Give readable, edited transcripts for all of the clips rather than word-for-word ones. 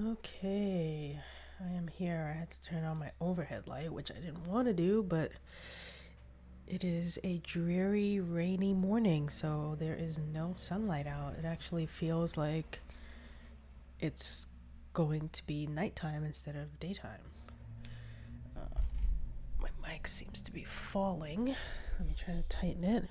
Okay, I am here. I had to turn on my overhead light, which I didn't want to do, but it is a dreary, rainy morning, so there is no sunlight out. It actually feels like it's going to be nighttime instead of daytime. My mic seems to be falling. Let me try to tighten it.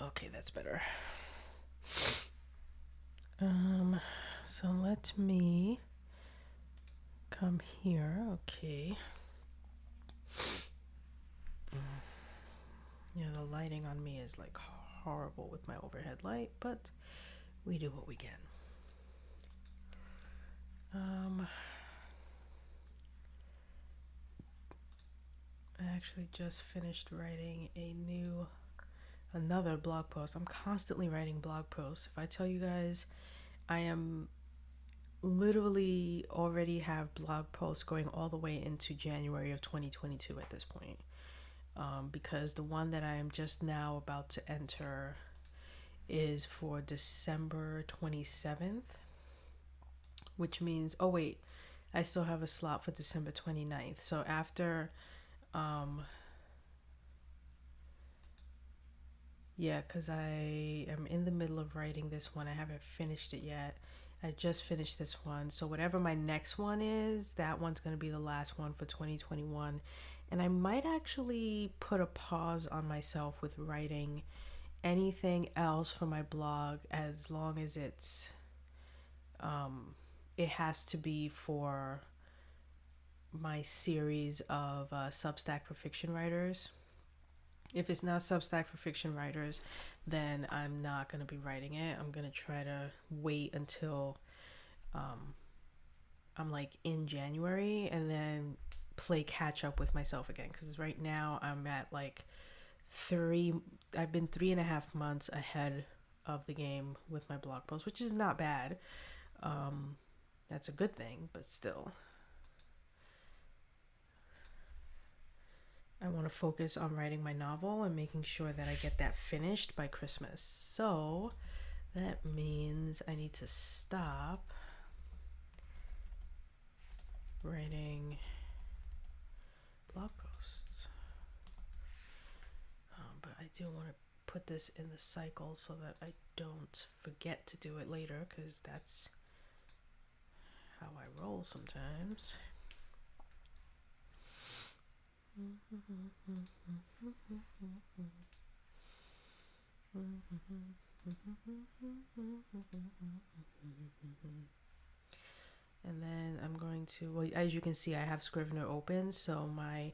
Okay, that's better. Um, so let me come here. Okay. Yeah, the lighting on me is like horrible with my overhead light, but we do what we can. I actually just finished writing another blog post. I'm constantly writing blog posts. If I tell you guys, I am literally already have blog posts going all the way into January of 2022 at this point. Because the one that I am just now about to enter is for December 27th, which means, oh wait, I still have a slot for December 29th. So after, yeah, because I am in the middle of writing this one. I haven't finished it yet. I just finished this one. So whatever my next one is, that one's going to be the last one for 2021. And I might actually put a pause on myself with writing anything else for my blog as long as it has to be for my series of Substack for fiction writers. If it's not Substack for fiction writers, then I'm not going to be writing it. I'm going to try to wait until I'm like in January and then play catch up with myself again. Because right now I'm at like I've been 3.5 months ahead of the game with my blog post, which is not bad. That's a good thing, but still. I want to focus on writing my novel and making sure that I get that finished by Christmas. So that means I need to stop writing blog posts. But I do want to put this in the cycle so that I don't forget to do it later, because that's how I roll sometimes. And then I'm going to, well, as you can see, I have Scrivener open, so my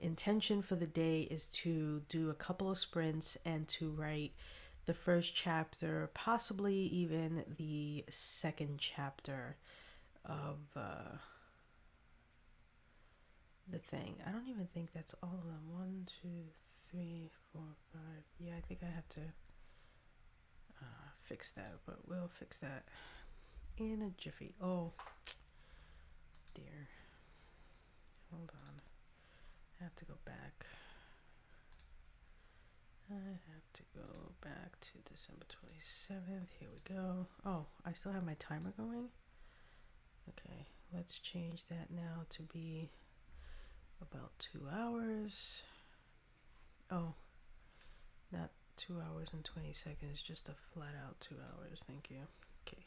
intention for the day is to do a couple of sprints and to write the first chapter, possibly even the second chapter of the thing. I don't even think that's all of them. 1, 2, 3, 4, 5. Yeah, I think I have to fix that, but we'll fix that in a jiffy. Oh, dear. Hold on. I have to go back. I have to go back to December 27th. Here we go. Oh, I still have my timer going? Okay, let's change that now to be about 2 hours. Oh, not 2 hours and 20 seconds, just a flat out 2 hours. Thank you. Okay.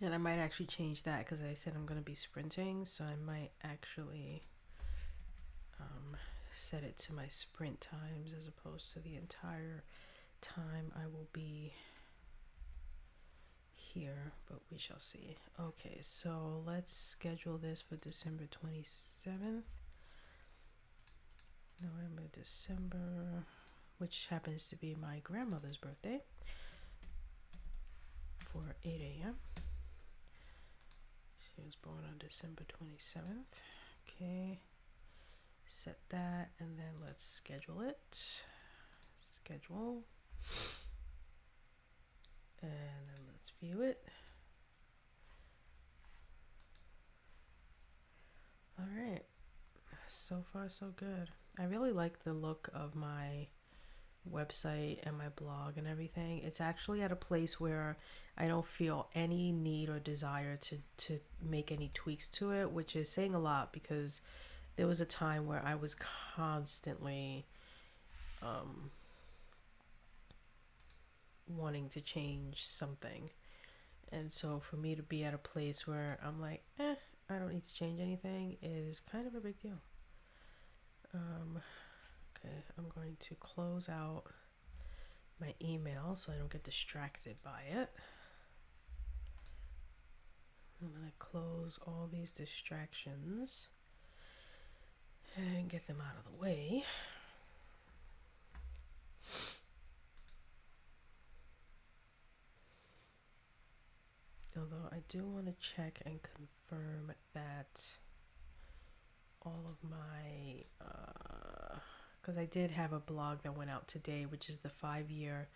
And I might actually change that because I said I'm going to be sprinting, so I might actually set it to my sprint times as opposed to the entire time I will be here, but we shall see. Okay, so let's schedule this for December 27th. November, December, which happens to be my grandmother's birthday, for 8 a.m. She was born on December 27th. Okay, set that, and then let's schedule it. Schedule. And then let's view it. All right, so far so good. I really like the look of my website and my blog and everything. It's actually at a place where I don't feel any need or desire to make any tweaks to it, which is saying a lot because there was a time where I was constantly um, wanting to change something. And so for me to be at a place where I'm like, I don't need to change anything is kind of a big deal. Okay, I'm going to close out my email so I don't get distracted by it. I'm going to close all these distractions and get them out of the way. Although I do want to check and confirm that all of my, because I did have a blog that went out today, which is the 5-year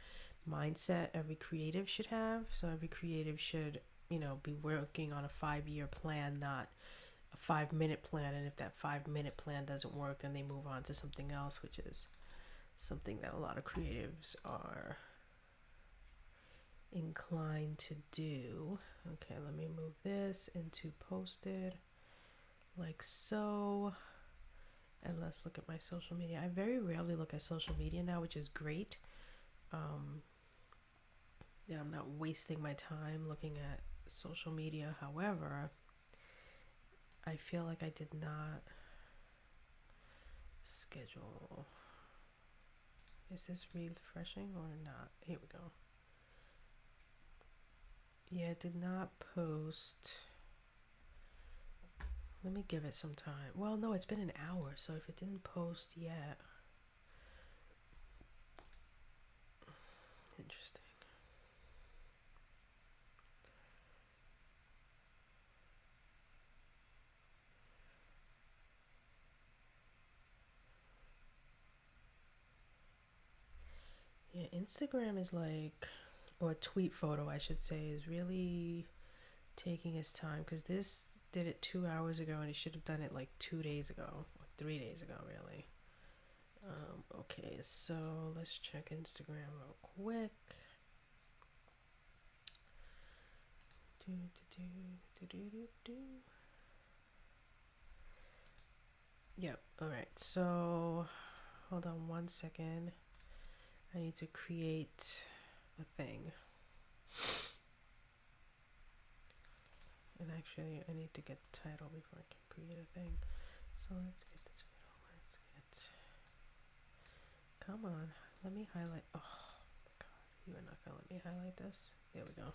mindset every creative should have. So every creative should, be working on a 5-year plan, not a 5-minute plan. And if that 5-minute plan doesn't work, then they move on to something else, which is something that a lot of creatives are inclined to do. Okay, let me move this into posted like so. And let's look at my social media. I very rarely look at social media now, which is great. That I'm not wasting my time looking at social media. However, I feel like I did not schedule. Is this refreshing or not? Here we go. Yeah, it did not post. Let me give it some time. Well, no, it's been an hour, so if it didn't post yet. Interesting. Yeah, Instagram is like, or tweet photo, I should say, is really taking its time because this did it 2 hours ago and it should have done it like 2 days ago, or 3 days ago, really. Okay, so let's check Instagram real quick. Yep, alright, so hold on 1 second. I need to create a thing. And actually, I need to get the title before I can create a thing. So let's get this video. Let's get. Come on, let me highlight. Oh my god, you are not gonna let me highlight this. There we go.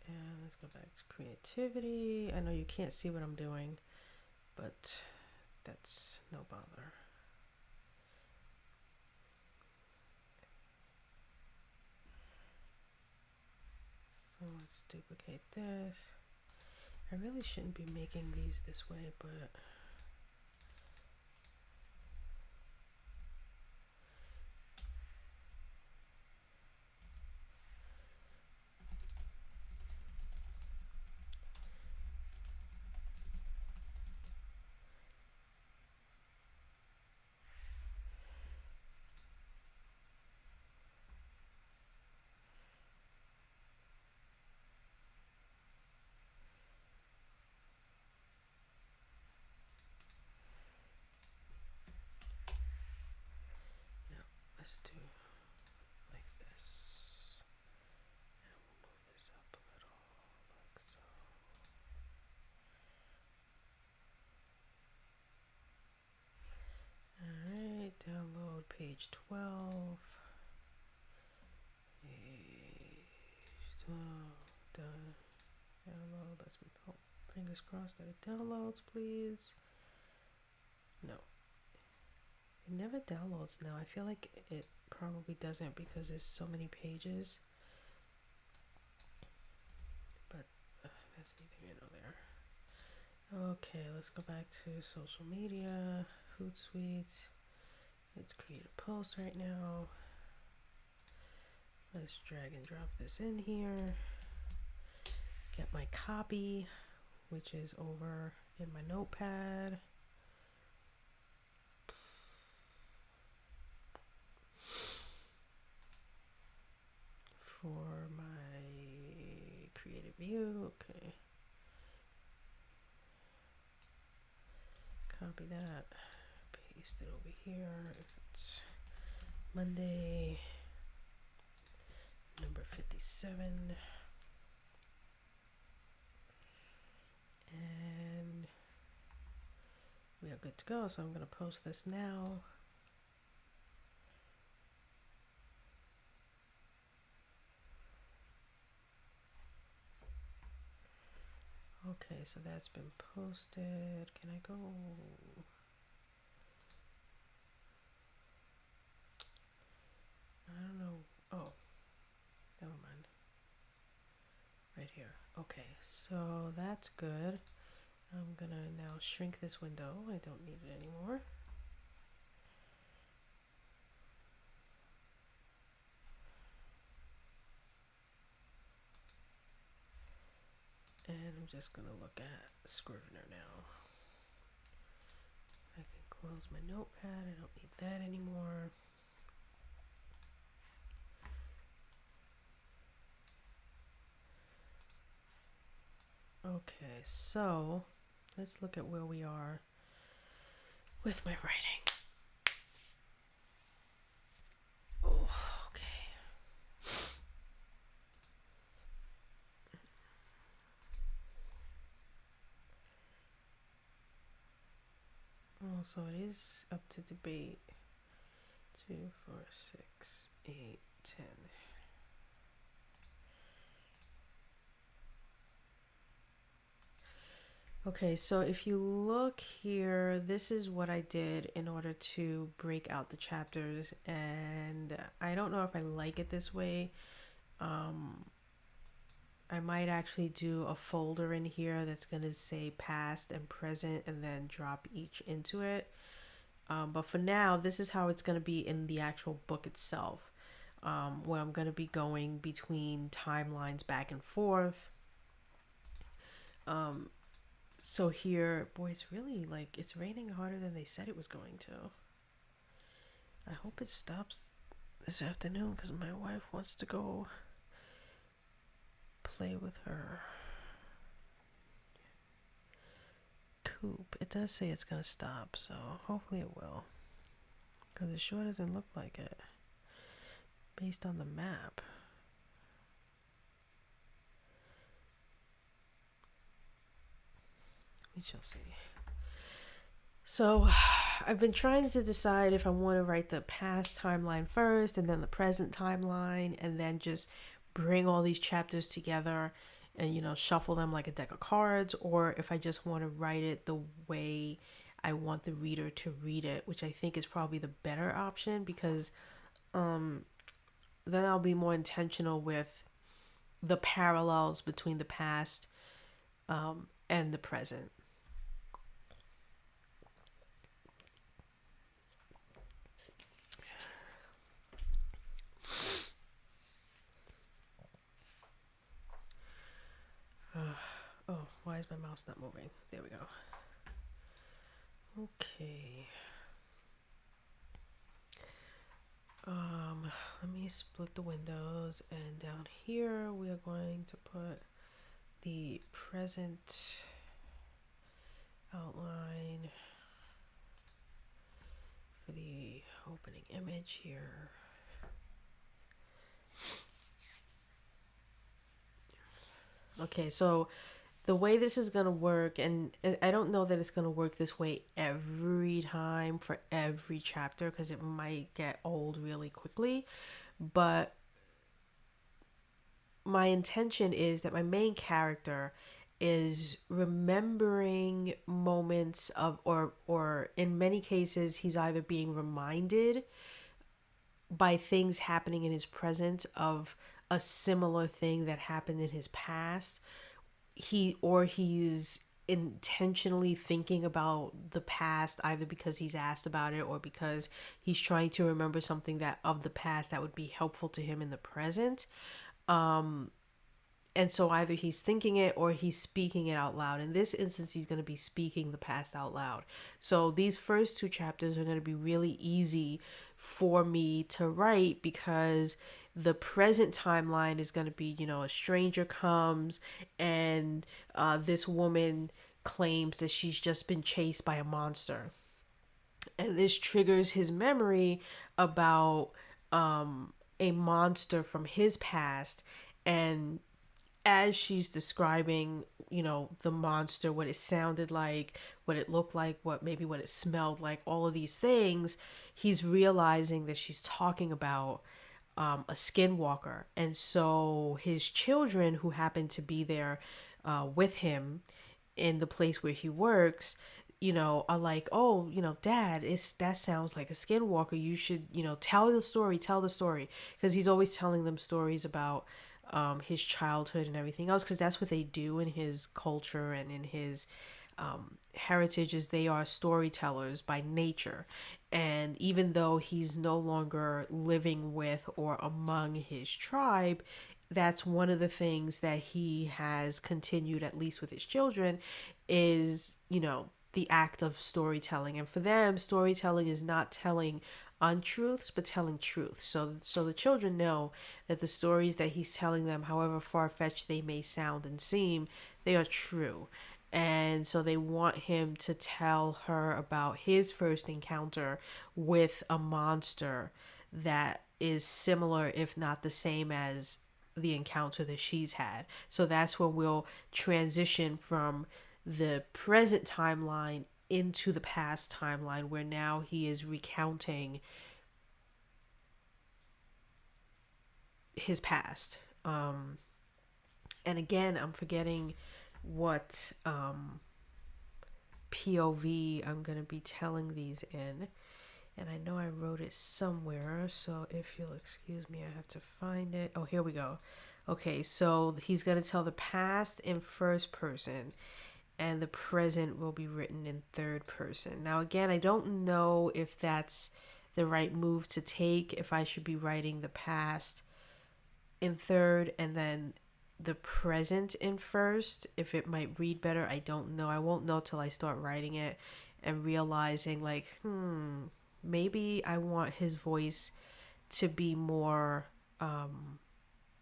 And let's go back to creativity. I know you can't see what I'm doing, but that's no bother. So let's duplicate this. I really shouldn't be making these this way, but let's do like this. And we'll move this up a little, like so. Alright, download page 12. Page 12, done. Download, let's hope, fingers crossed that it downloads, please. No. It never downloads now. I feel like it probably doesn't because there's so many pages. But that's neither here nor there. Okay, let's go back to social media, Hootsuite. Let's create a post right now. Let's drag and drop this in here. Get my copy, which is over in my notepad. review. Okay. Copy that. Paste it over here. If it's Monday, number 57. And we are good to go. So I'm going to post this now. Okay, so that's been posted. Can I go? I don't know. Oh, never mind. Right here. Okay, so that's good. I'm gonna now shrink this window. I don't need it anymore. And I'm just gonna look at Scrivener now. I can close my notepad. I don't need that anymore. Okay, so let's look at where we are with my writing. Oh, okay. Oh, so it is up to debate. 2, 4, 6, 8, 10. Okay, so if you look here, this is what I did in order to break out the chapters, and I don't know if I like it this way. I might actually do a folder in here that's going to say past and present and then drop each into it. But for now, this is how it's going to be in the actual book itself, where I'm going to be going between timelines back and forth. So here, boy, it's really like, it's raining harder than they said it was going to. I hope it stops this afternoon because my wife wants to go play with her coop. It does say it's going to stop, so hopefully it will. Because it sure doesn't look like it based on the map. We shall see. So I've been trying to decide if I want to write the past timeline first and then the present timeline and then just bring all these chapters together and, you know, shuffle them like a deck of cards, or if I just want to write it the way I want the reader to read it, which I think is probably the better option, because then I'll be more intentional with the parallels between the past and the present. Oh, why is my mouse not moving? There we go. Okay. Let me split the windows, and down here we are going to put the present outline for the opening image here. Okay, so the way this is going to work, and I don't know that it's going to work this way every time for every chapter because it might get old really quickly, but my intention is that my main character is remembering moments of, or in many cases he's either being reminded by things happening in his present of a similar thing that happened in his past. He's intentionally thinking about the past either because he's asked about it or because he's trying to remember something that of the past that would be helpful to him in the present. And so either he's thinking it or he's speaking it out loud. In this instance, he's going to be speaking the past out loud. So these first 2 chapters are going to be really easy for me to write because the present timeline is going to be, you know, a stranger comes and this woman claims that she's just been chased by a monster. And this triggers his memory about a monster from his past. And as she's describing, you know, the monster, what it sounded like, what it looked like, what it smelled like, all of these things, he's realizing that she's talking about a skinwalker. And so his children, who happen to be there with him in the place where he works, you know, are like, oh, you know, Dad, that sounds like a skinwalker. You should, you know, tell the story. Because he's always telling them stories about his childhood and everything else, because that's what they do in his culture and in his heritage, is they are storytellers by nature. And even though he's no longer living with or among his tribe, that's one of the things that he has continued, at least with his children, is, you know, the act of storytelling. And for them, storytelling is not telling untruths but telling truth. So the children know that the stories that he's telling them, however far-fetched they may sound and seem, they are true. And so they want him to tell her about his first encounter with a monster that is similar, if not the same, as the encounter that she's had. So that's when we'll transition from the present timeline into the past timeline, where now he is recounting his past. And again, I'm forgetting what POV I'm going to be telling these in. And I know I wrote it somewhere, so if you'll excuse me, I have to find it. Oh, here we go. Okay, so he's going to tell the past in first person, and the present will be written in third person. Now, again, I don't know if that's the right move to take, if I should be writing the past in third and then the present in first, if it might read better. I don't know. I won't know till I start writing it and realizing, like, maybe I want his voice to be more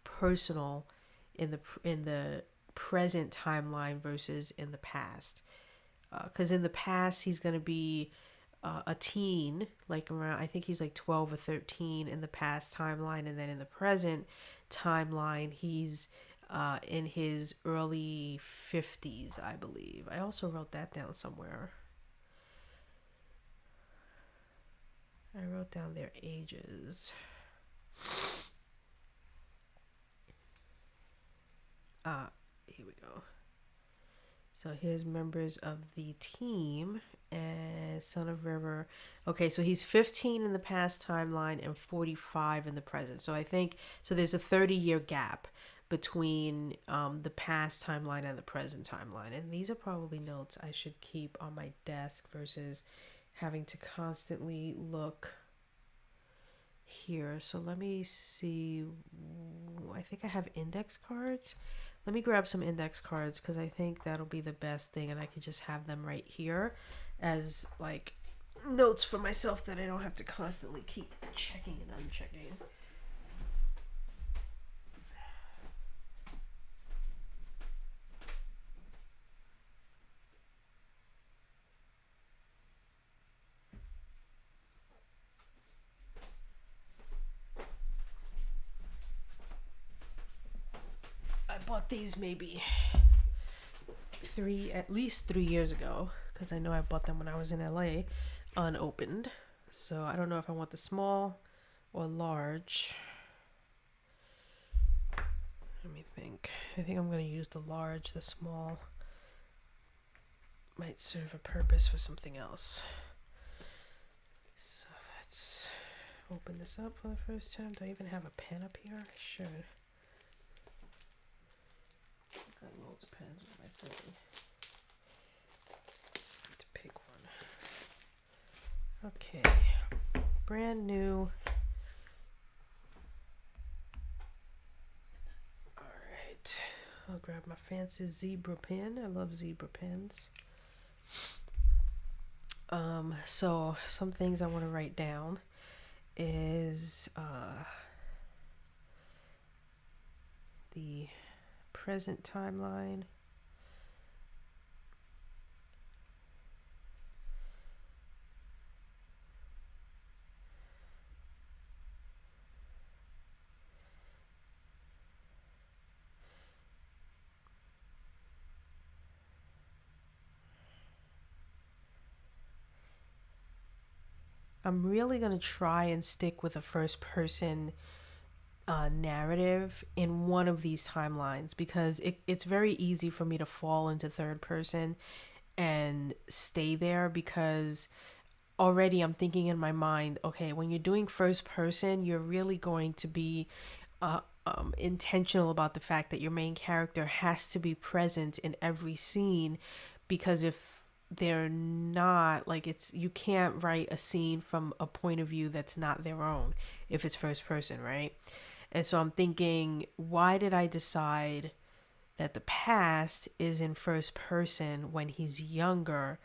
personal in the present timeline versus in the past. Because in the past, he's going to be a teen, like around, I think he's like 12 or 13 in the past timeline. And then in the present timeline, he's in his early 50s, I believe. I also wrote that down somewhere. I wrote down their ages. Here we go. So here's members of the team and Son of River. Okay, so he's 15 in the past timeline and 45 in the present. So I think, so there's a 30-year gap between the past timeline and the present timeline. And these are probably notes I should keep on my desk versus having to constantly look here. So let me see. I think I have index cards. Let me grab some index cards, because I think that'll be the best thing, and I could just have them right here as like notes for myself that I don't have to constantly keep checking and unchecking. I bought these maybe at least 3 years ago, because I know I bought them when I was in LA unopened. So I don't know if I want the small or large. Let me think. I think I'm going to use the large. The small might serve a purpose for something else. So let's open this up for the first time. Do I even have a pen up here? I should. I've got loads of pens with my thing. Just need to pick one. Okay. Brand new. Alright. I'll grab my fancy zebra pen. I love zebra pens. So some things I want to write down is the present timeline. I'm really going to try and stick with a first person narrative in one of these timelines because it's very easy for me to fall into third person and stay there because already I'm thinking in my mind, okay, when you're doing first person, you're really going to be intentional about the fact that your main character has to be present in every scene because if they're not, like, it's, you can't write a scene from a point of view that's not their own if it's first person, right? And so I'm thinking, why did I decide that the past is in first person when he's younger?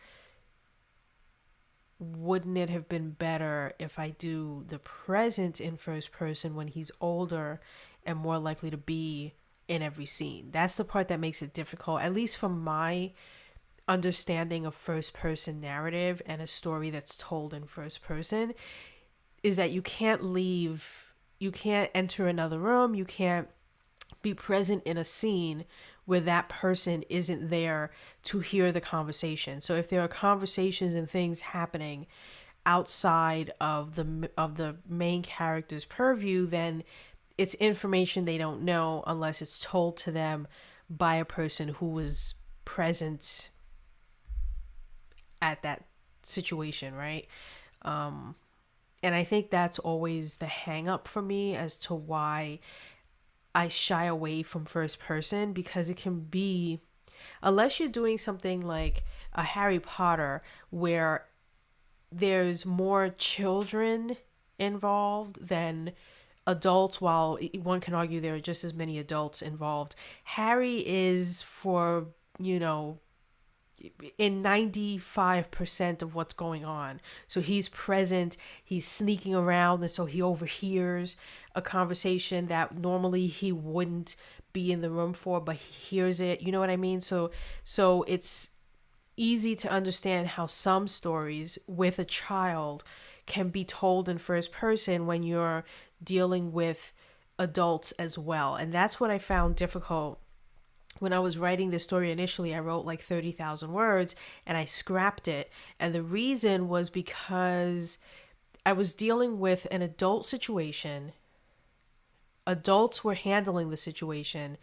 Wouldn't it have been better if I do the present in first person when he's older and more likely to be in every scene? That's the part that makes it difficult, at least from my understanding of first person narrative and a story that's told in first person, is that you can't enter another room, you can't be present in a scene where that person isn't there to hear the conversation. So if there are conversations and things happening outside of the main character's purview, then it's information they don't know unless it's told to them by a person who was present at that situation, right? And I think that's always the hang up for me as to why I shy away from first person, because it can be, unless you're doing something like a Harry Potter where there's more children involved than adults, while one can argue there are just as many adults involved. Harry is, for, you know, in 95% of what's going on. So he's present, he's sneaking around, and so he overhears a conversation that normally he wouldn't be in the room for, but he hears it. You know what I mean? So it's easy to understand how some stories with a child can be told in first person when you're dealing with adults as well. And that's what I found difficult when I was writing this story initially. I wrote like 30,000 words and I scrapped it. And the reason was because I was dealing with an adult situation. Adults were handling the situation,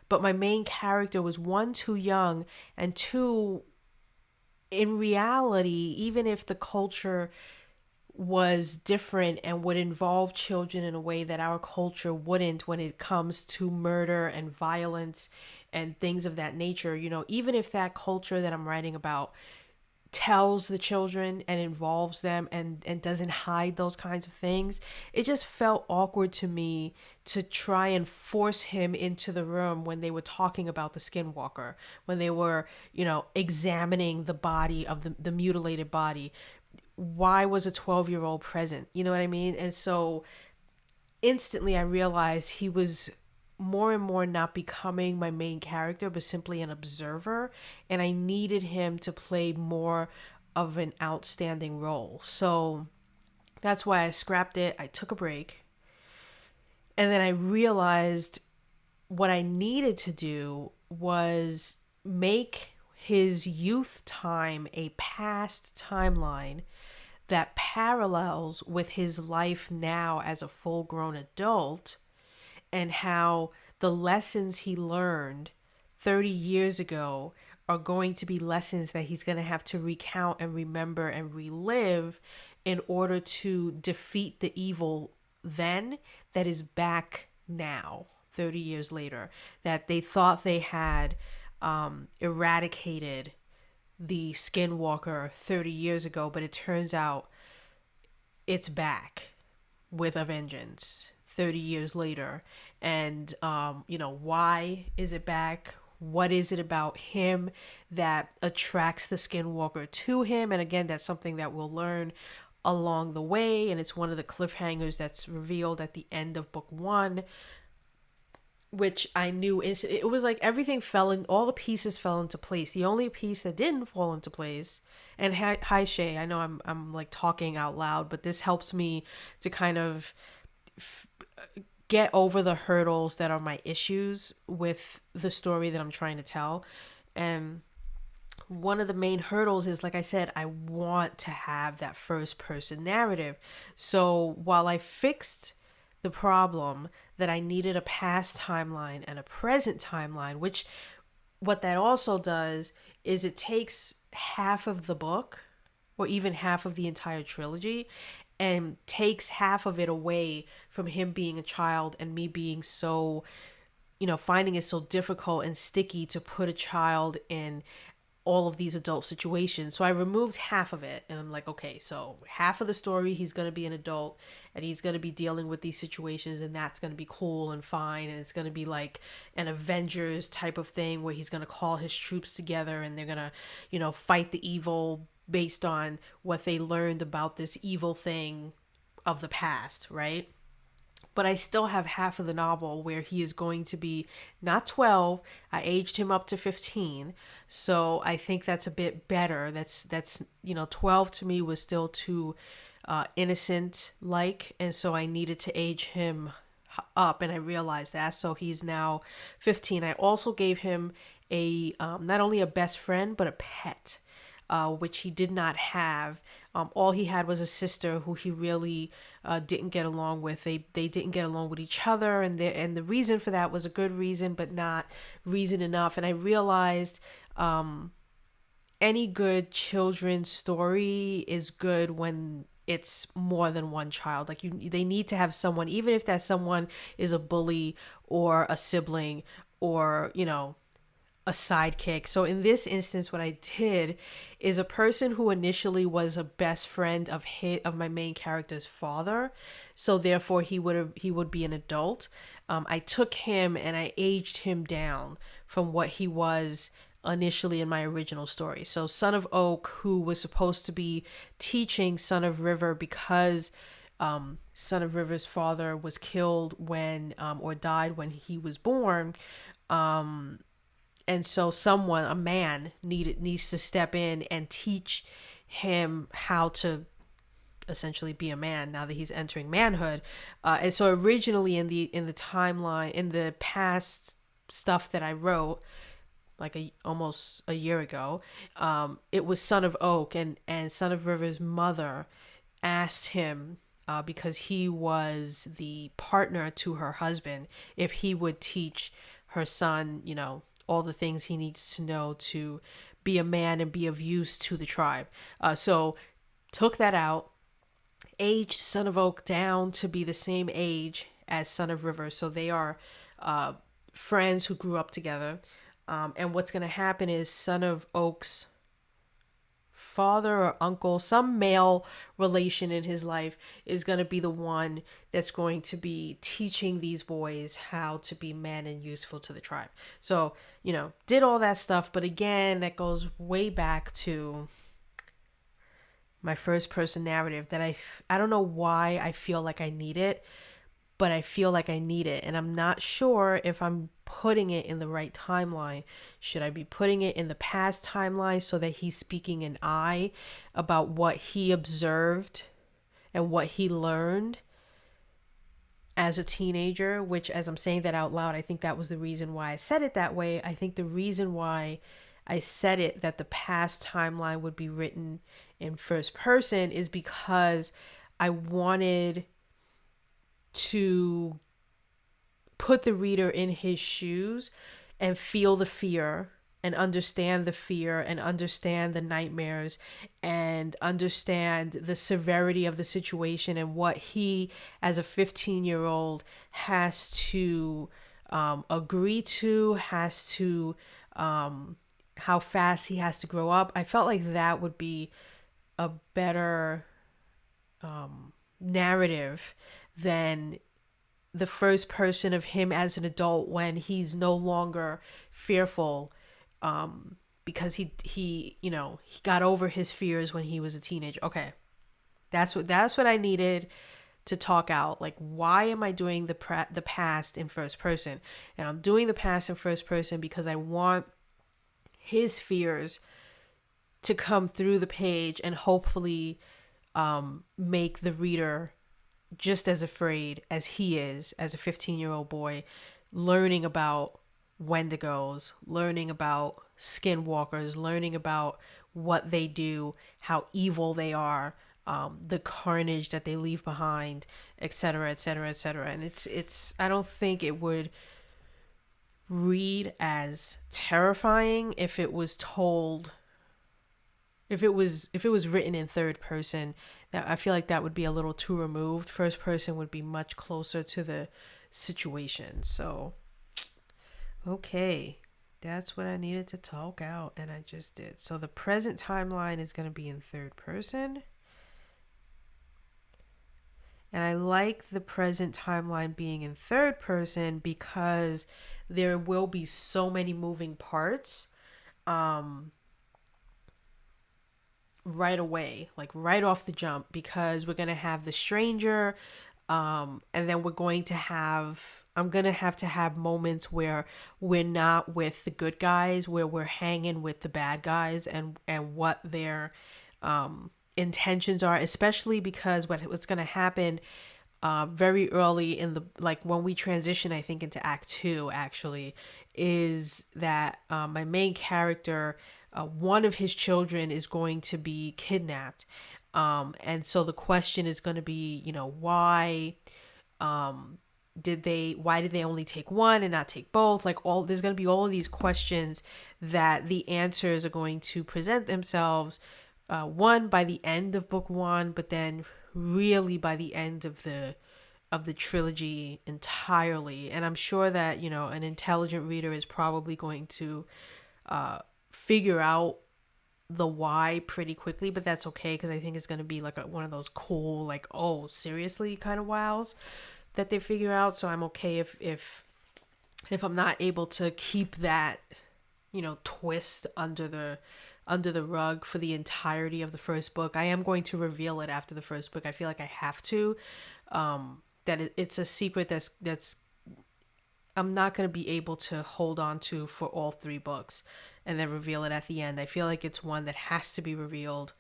but my main character was, one, too young, and two, in reality, even if the culture was different and would involve children in a way that our culture wouldn't when it comes to murder and violence and things of that nature, you know, even if that culture that I'm writing about tells the children and involves them and doesn't hide those kinds of things, it just felt awkward to me to try and force him into the room when they were talking about the skinwalker, when they were, you know, examining the body of the mutilated body. Why was a 12-year-old present? You know what I mean? And so instantly I realized he was more and more not becoming my main character, but simply an observer. And I needed him to play more of an outstanding role. So that's why I scrapped it. I took a break. And then I realized what I needed to do was make his youth time a past timeline that parallels with his life now as a full-grown adult, and how the lessons he learned 30 years ago are going to be lessons that he's going to have to recount and remember and relive in order to defeat the evil then that is back now, 30 years later, that they thought they had eradicated the skinwalker 30 years ago, but it turns out it's back with a vengeance 30 years later. And you know, why is it back? What is it about him that attracts the skinwalker to him? And again, that's something that we'll learn along the way, and it's one of the cliffhangers that's revealed at the end of book 1. which I knew is it was like everything fell in, all the pieces fell into place. The only piece that didn't fall into place, and hi Shay, I know I'm like talking out loud, but this helps me to kind of get over the hurdles that are my issues with the story that I'm trying to tell. And one of the main hurdles is, like I said, I want to have that first person narrative. So while I fixed the problem that I needed a past timeline and a present timeline, which what that also does is it takes half of the book or even half of the entire trilogy and takes half of it away from him being a child and me being so, finding it so difficult and sticky to put a child in all of these adult situations. So I removed half of it and I'm like, okay, so half of the story, he's going to be an adult and he's going to be dealing with these situations, and that's going to be cool and fine. And it's going to be like an Avengers type of thing where he's going to call his troops together and they're going to, fight the evil based on what they learned about this evil thing of the past, right? But I still have half of the novel where he is going to be not 12. I aged him up to 15. So I think that's a bit better. That's 12 to me was still too innocent like, and so I needed to age him up, and I realized that. So he's now 15. I also gave him a not only a best friend but a pet, which he did not have. All he had was a sister who he really didn't get along with. They didn't get along with each other, and the reason for that was a good reason, but not reason enough. And I realized any good children's story is good when it's more than one child. Like they need to have someone, even if that someone is a bully or a sibling or a sidekick. So in this instance, what I did is a person who initially was a best friend of my main character's father. So therefore he would be an adult. I took him and I aged him down from what he was initially in my original story. So Son of Oak, who was supposed to be teaching Son of River because Son of River's father was killed when or died when he was born. And so a man needs to step in and teach him how to essentially be a man now that he's entering manhood. And so originally in the timeline, in the past stuff that I wrote, like almost a year ago, it was Son of Oak, and Son of River's mother asked him, because he was the partner to her husband, if he would teach her son, all the things he needs to know to be a man and be of use to the tribe. So took that out, aged Son of Oak down to be the same age as Son of River. So they are friends who grew up together. And what's going to happen is Son of Oak's father or uncle, some male relation in his life, is going to be the one that's going to be teaching these boys how to be men and useful to the tribe. So, did all that stuff. But again, that goes way back to my first person narrative that I don't know why I feel like I need it, but I feel like I need it. And I'm not sure if I'm putting it in the right timeline. Should I be putting it in the past timeline so that he's speaking an I about what he observed and what he learned as a teenager, which, as I'm saying that out loud, I think that was the reason why I said it that way. I think the reason why I said it that the past timeline would be written in first person is because I wanted to put the reader in his shoes and feel the fear and understand the fear and understand the nightmares and understand the severity of the situation and what he as a 15-year-old has to agree to, has to how fast he has to grow up. I felt like that would be a better narrative than the first person of him as an adult when he's no longer fearful, because he got over his fears when he was a teenager. Okay, that's what I needed to talk out, like, why am I doing the past in first person? And I'm doing the past in first person because I want his fears to come through the page and hopefully make the reader just as afraid as he is as a 15-year-old boy, learning about Wendigos, learning about skinwalkers, learning about what they do, how evil they are, the carnage that they leave behind, etc., etc., etc. And it's I don't think it would read as terrifying if it was told, if it was written in third person. That I feel like that would be a little too removed. First person would be much closer to the situation. So okay, that's what I needed to talk out, and I just did. So the present timeline is going to be in third person. And I like the present timeline being in third person because there will be so many moving parts right away, like right off the jump, because we're going to have the stranger, and then we're going to have, I'm going to have moments where we're not with the good guys, where we're hanging with the bad guys, and what their intentions are, especially because what's going to happen very early in the, like when we transition, I think, into act 2 actually, is that my main character, one of his children is going to be kidnapped, and so the question is going to be, you know, why did they only take one and not take both? Like, all, there's going to be all of these questions that the answers are going to present themselves, one by the end of book 1, but then really by the end of the trilogy entirely. And I'm sure that, you know, an intelligent reader is probably going to figure out the why pretty quickly, but that's okay, because I think it's going to be like one of those cool, like, oh, seriously kind of wows that they figure out. So I'm okay if I'm not able to keep that, you know, twist under the rug for the entirety of the first book. I am going to reveal it after the first book. I feel like I have to. That it's a secret that's I'm not going to be able to hold on to for all 3 books and then reveal it at the end. I feel like it's one that has to be revealed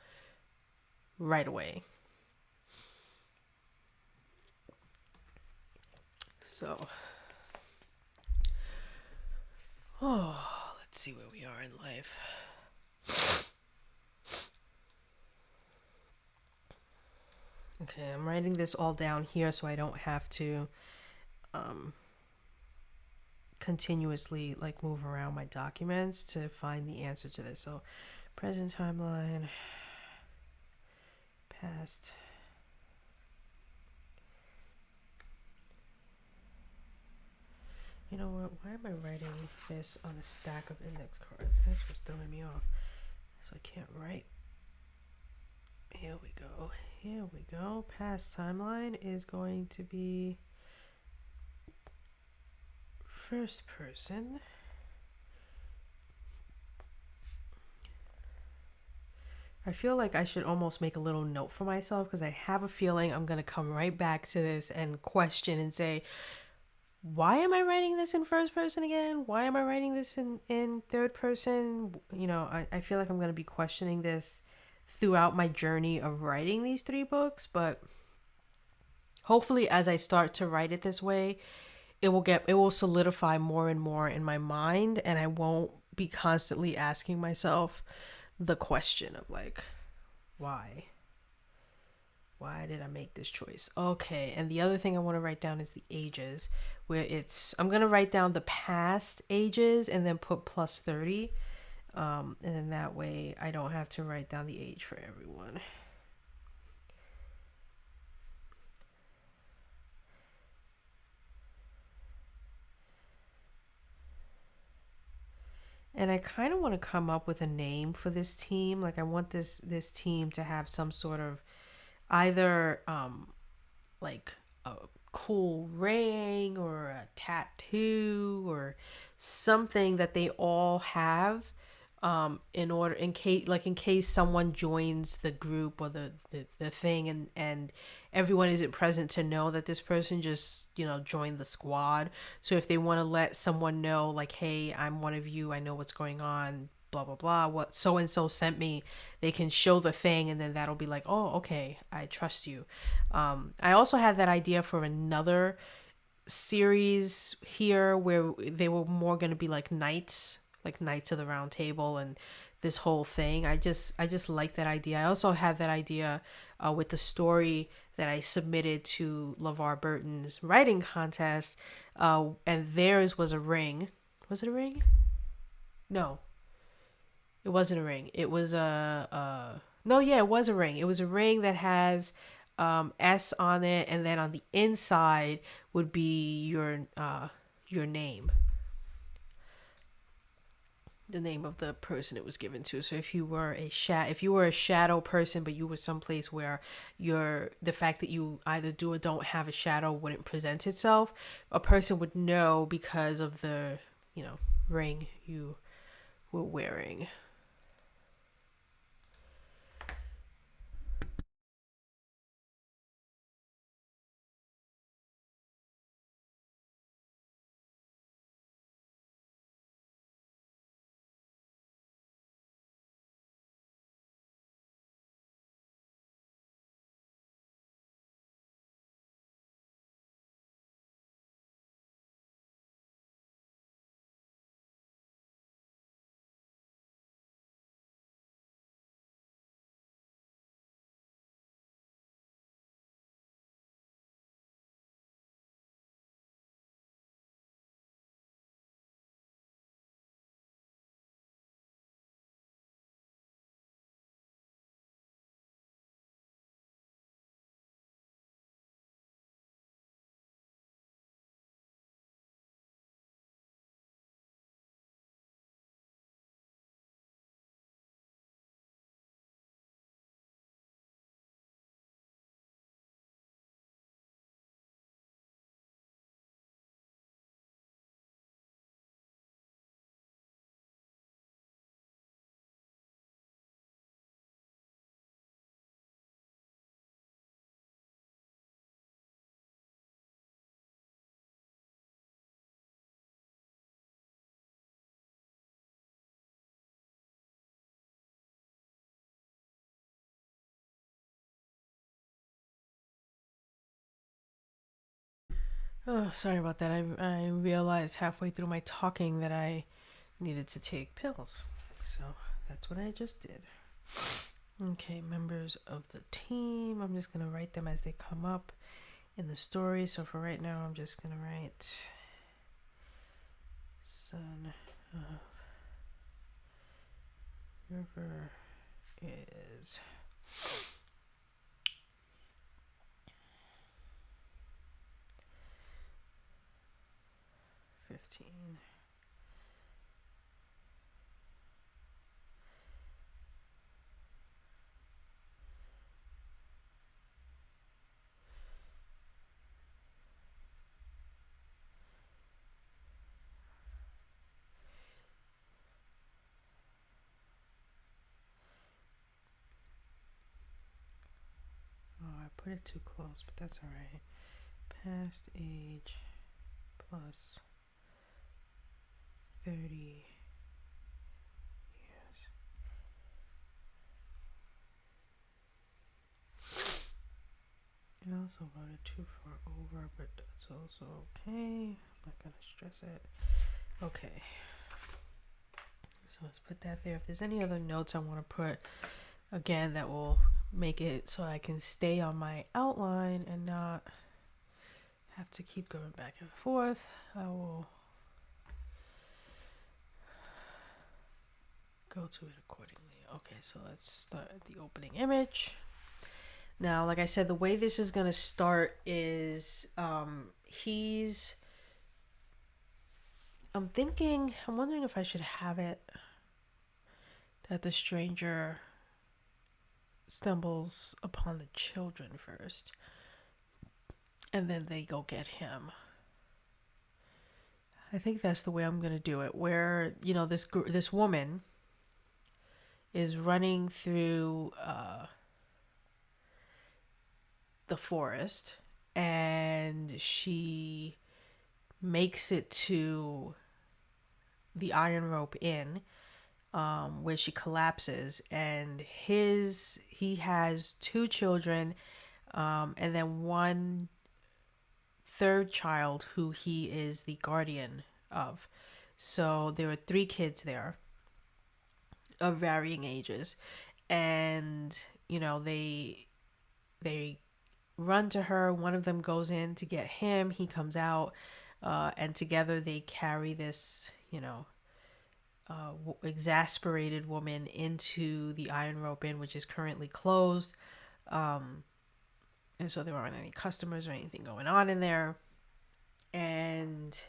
right away. So, let's see where we are in life. Okay, I'm writing this all down here so I don't have to continuously like move around my documents to find the answer to this. So present timeline, past, you know what, why am I writing this on a stack of index cards? That's what's throwing me off. So I can't write. Here we go. Past timeline is going to be first person. I feel like I should almost make a little note for myself, because I have a feeling I'm going to come right back to this and question and say, why am I writing this in first person again? Why am I writing this in third person? You know, I feel like I'm going to be questioning this throughout my journey of writing these 3 books, but hopefully as I start to write it this way, it will solidify more and more in my mind, and I won't be constantly asking myself the question of like, why did I make this choice? Okay, and the other thing I want to write down is the ages, where I'm going to write down the past ages and then put plus 30, and then that way I don't have to write down the age for everyone. And I kind of want to come up with a name for this team. Like, I want this team to have some sort of either like a cool ring or a tattoo or something that they all have, in order, in case someone joins the group or the thing, and everyone isn't present to know that this person just, joined the squad. So if they want to let someone know, like, hey, I'm one of you, I know what's going on, blah blah blah, what so and so sent me, they can show the thing, and then that'll be like, oh, okay, I trust you. I also had that idea for another series here where they were more going to be like knights of the round table, and this whole thing. I just like that idea. I also had that idea with the story that I submitted to LeVar Burton's writing contest, and theirs was a ring. Was it a ring? No, it wasn't a ring. It was a no, yeah, it was a ring. It was a ring that has S on it, and then on the inside would be your name, the name of the person it was given to. So if you were a shadow person, but you were someplace where the fact that you either do or don't have a shadow wouldn't present itself, a person would know because of the, ring you were wearing. Oh, sorry about that. I realized halfway through my talking that I needed to take pills. So that's what I just did. Okay, members of the team. I'm just going to write them as they come up in the story. So for right now, I'm just going to write Son of River is 15. Oh, I put it too close, but that's alright. Past age plus 30 years. I also wrote it too far over, but that's also okay. I'm not gonna stress it. Okay. So let's put that there. If there's any other notes I want to put, again, that will make it so I can stay on my outline and not have to keep going back and forth, I will go to it accordingly. Okay, so let's start at the opening image. Now, like I said, the way this is going to start is I'm wondering if I should have it that the stranger stumbles upon the children first, and then they go get him. I think that's the way I'm going to do it, where, this woman, is running through the forest, and she makes it to the Iron Rope Inn, where she collapses, and he has two children, and then one third child who he is the guardian of. So there are three kids there of varying ages, and they run to her. One of them goes in to get him. He comes out, and together they carry this exasperated woman into the Iron Rope Inn, which is currently closed. And so there aren't any customers or anything going on in there. And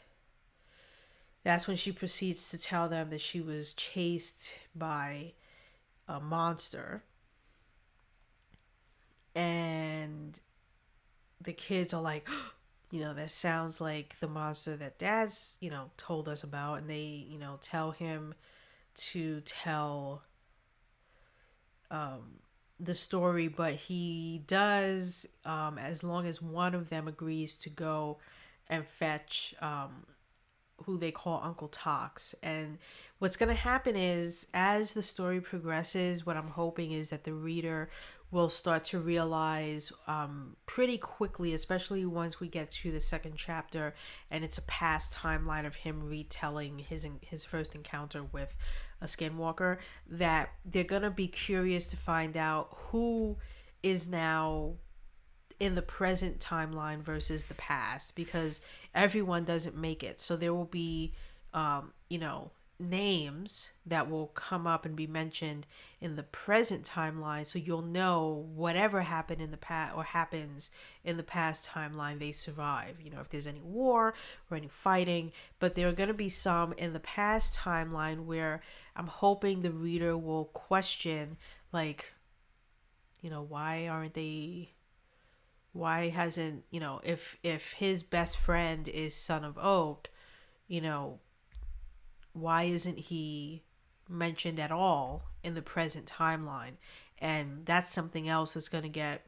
that's when she proceeds to tell them that she was chased by a monster. And the kids are like, that sounds like the monster that Dad's, told us about. And they, tell him to tell the story, but he does, as long as one of them agrees to go and fetch who they call Uncle Tox. And what's going to happen is, as the story progresses, what I'm hoping is that the reader will start to realize pretty quickly, especially once we get to the second chapter and it's a past timeline of him retelling his first encounter with a skinwalker, that they're going to be curious to find out who is now in the present timeline versus the past, because everyone doesn't make it. So there will be names that will come up and be mentioned in the present timeline, so you'll know whatever happened in the past or happens in the past timeline, they survive, if there's any war or any fighting. But there are going to be some in the past timeline where I'm hoping the reader will question, like, why hasn't, if his best friend is Son of Oak, why isn't he mentioned at all in the present timeline? And that's something else that's going to get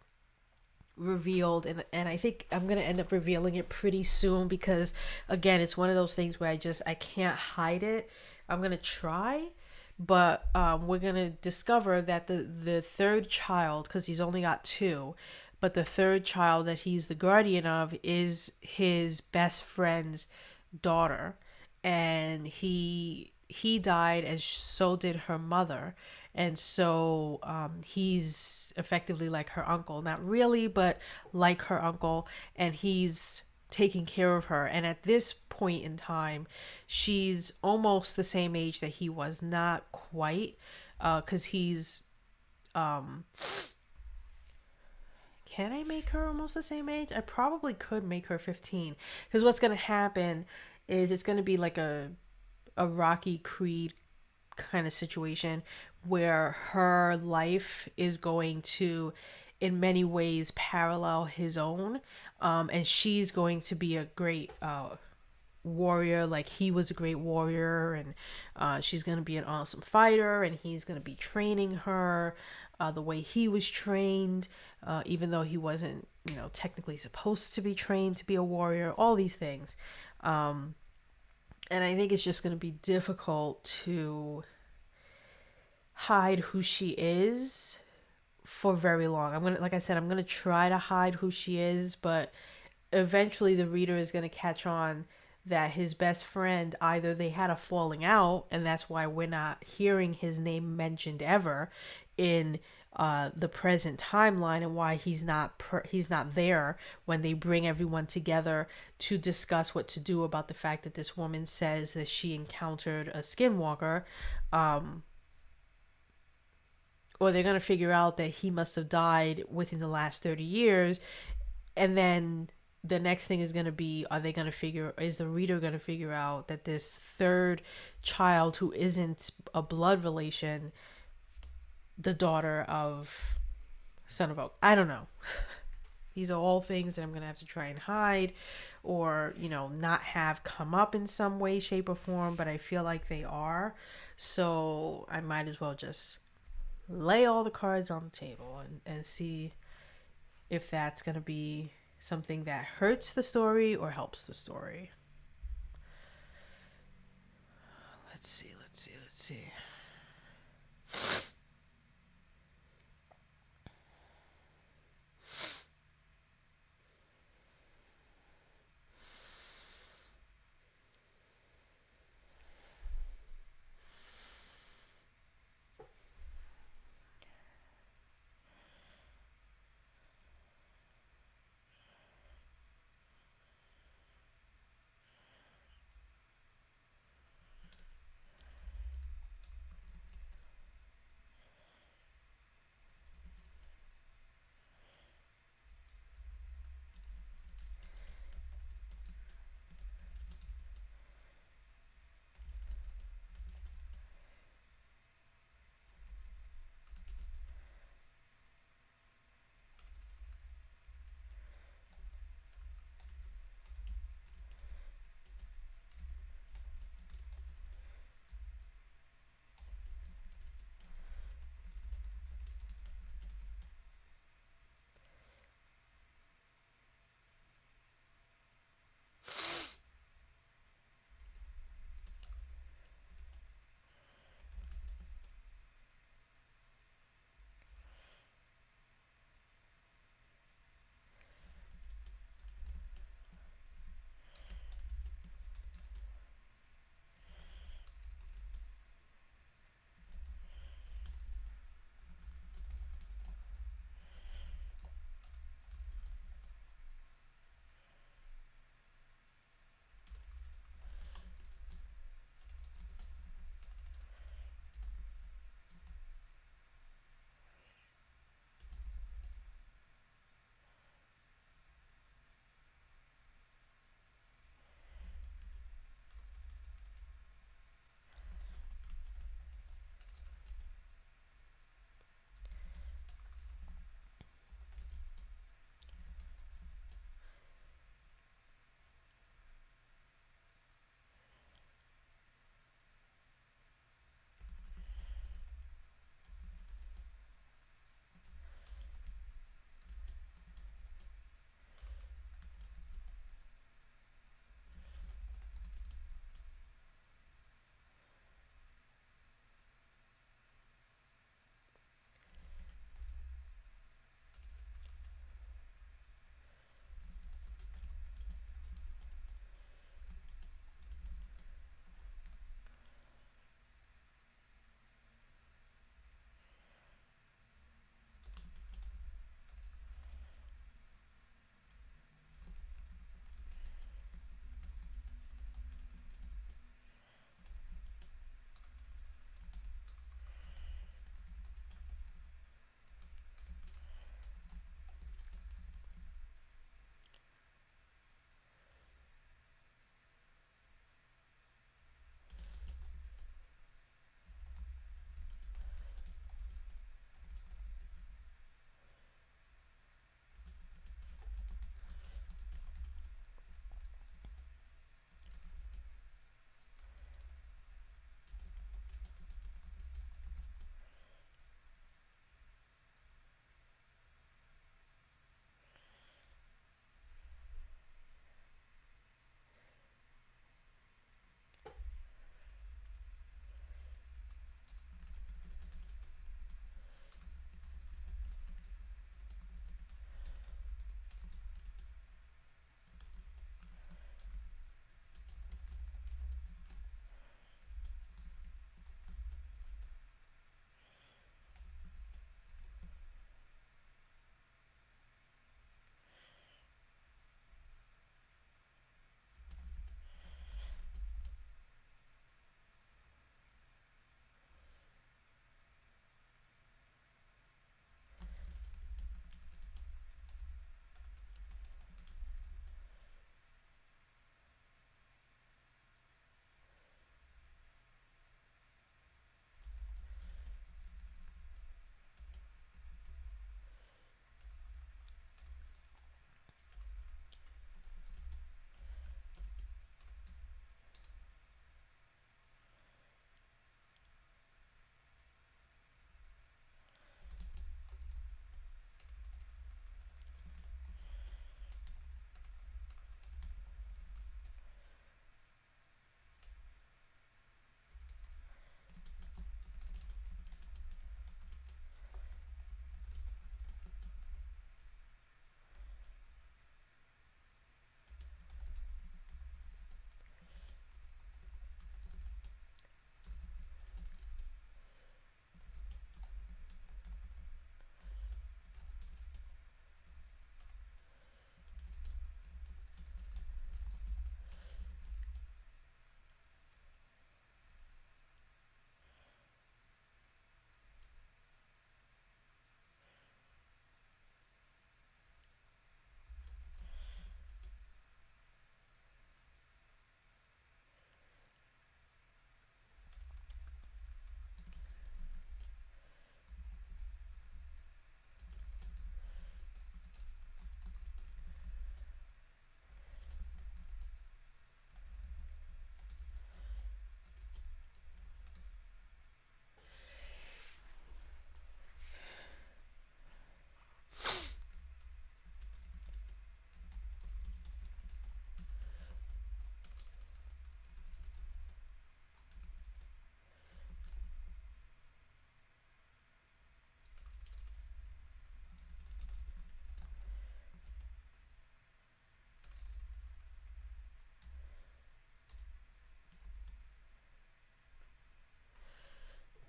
revealed, and I think I'm going to end up revealing it pretty soon, because again, it's one of those things where I can't hide it. I'm going to try, but we're going to discover that the third child, because he's only got two, but the third child that he's the guardian of is his best friend's daughter. And he died, and so did her mother. And so he's effectively like her uncle. Not really, but like her uncle. And he's taking care of her. And at this point in time, she's almost the same age that he was. Not quite, because he's... can I make her almost the same age? I probably could make her 15. Because what's going to happen is it's going to be like a Rocky Creed kind of situation, where her life is going to, in many ways, parallel his own. And she's going to be a great warrior, like he was a great warrior. And she's going to be an awesome fighter, and he's going to be training her the way he was trained, even though he wasn't, technically supposed to be trained to be a warrior, all these things. And I think it's just going to be difficult to hide who she is for very long. Like I said, I'm going to try to hide who she is, but eventually the reader is going to catch on that his best friend, either they had a falling out, and that's why we're not hearing his name mentioned ever in the present timeline, and why he's not there when they bring everyone together to discuss what to do about the fact that this woman says that she encountered a skinwalker. Or they're going to figure out that he must have died within the last 30 years. And then the next thing is going to be, is the reader going to figure out that this third child, who isn't a blood relation, the daughter of Son of Oak? I don't know. These are all things that I'm going to have to try and hide, or, not have come up in some way, shape, or form, but I feel like they are. So I might as well just lay all the cards on the table and see if that's going to be something that hurts the story or helps the story. Let's see, let's see, let's see.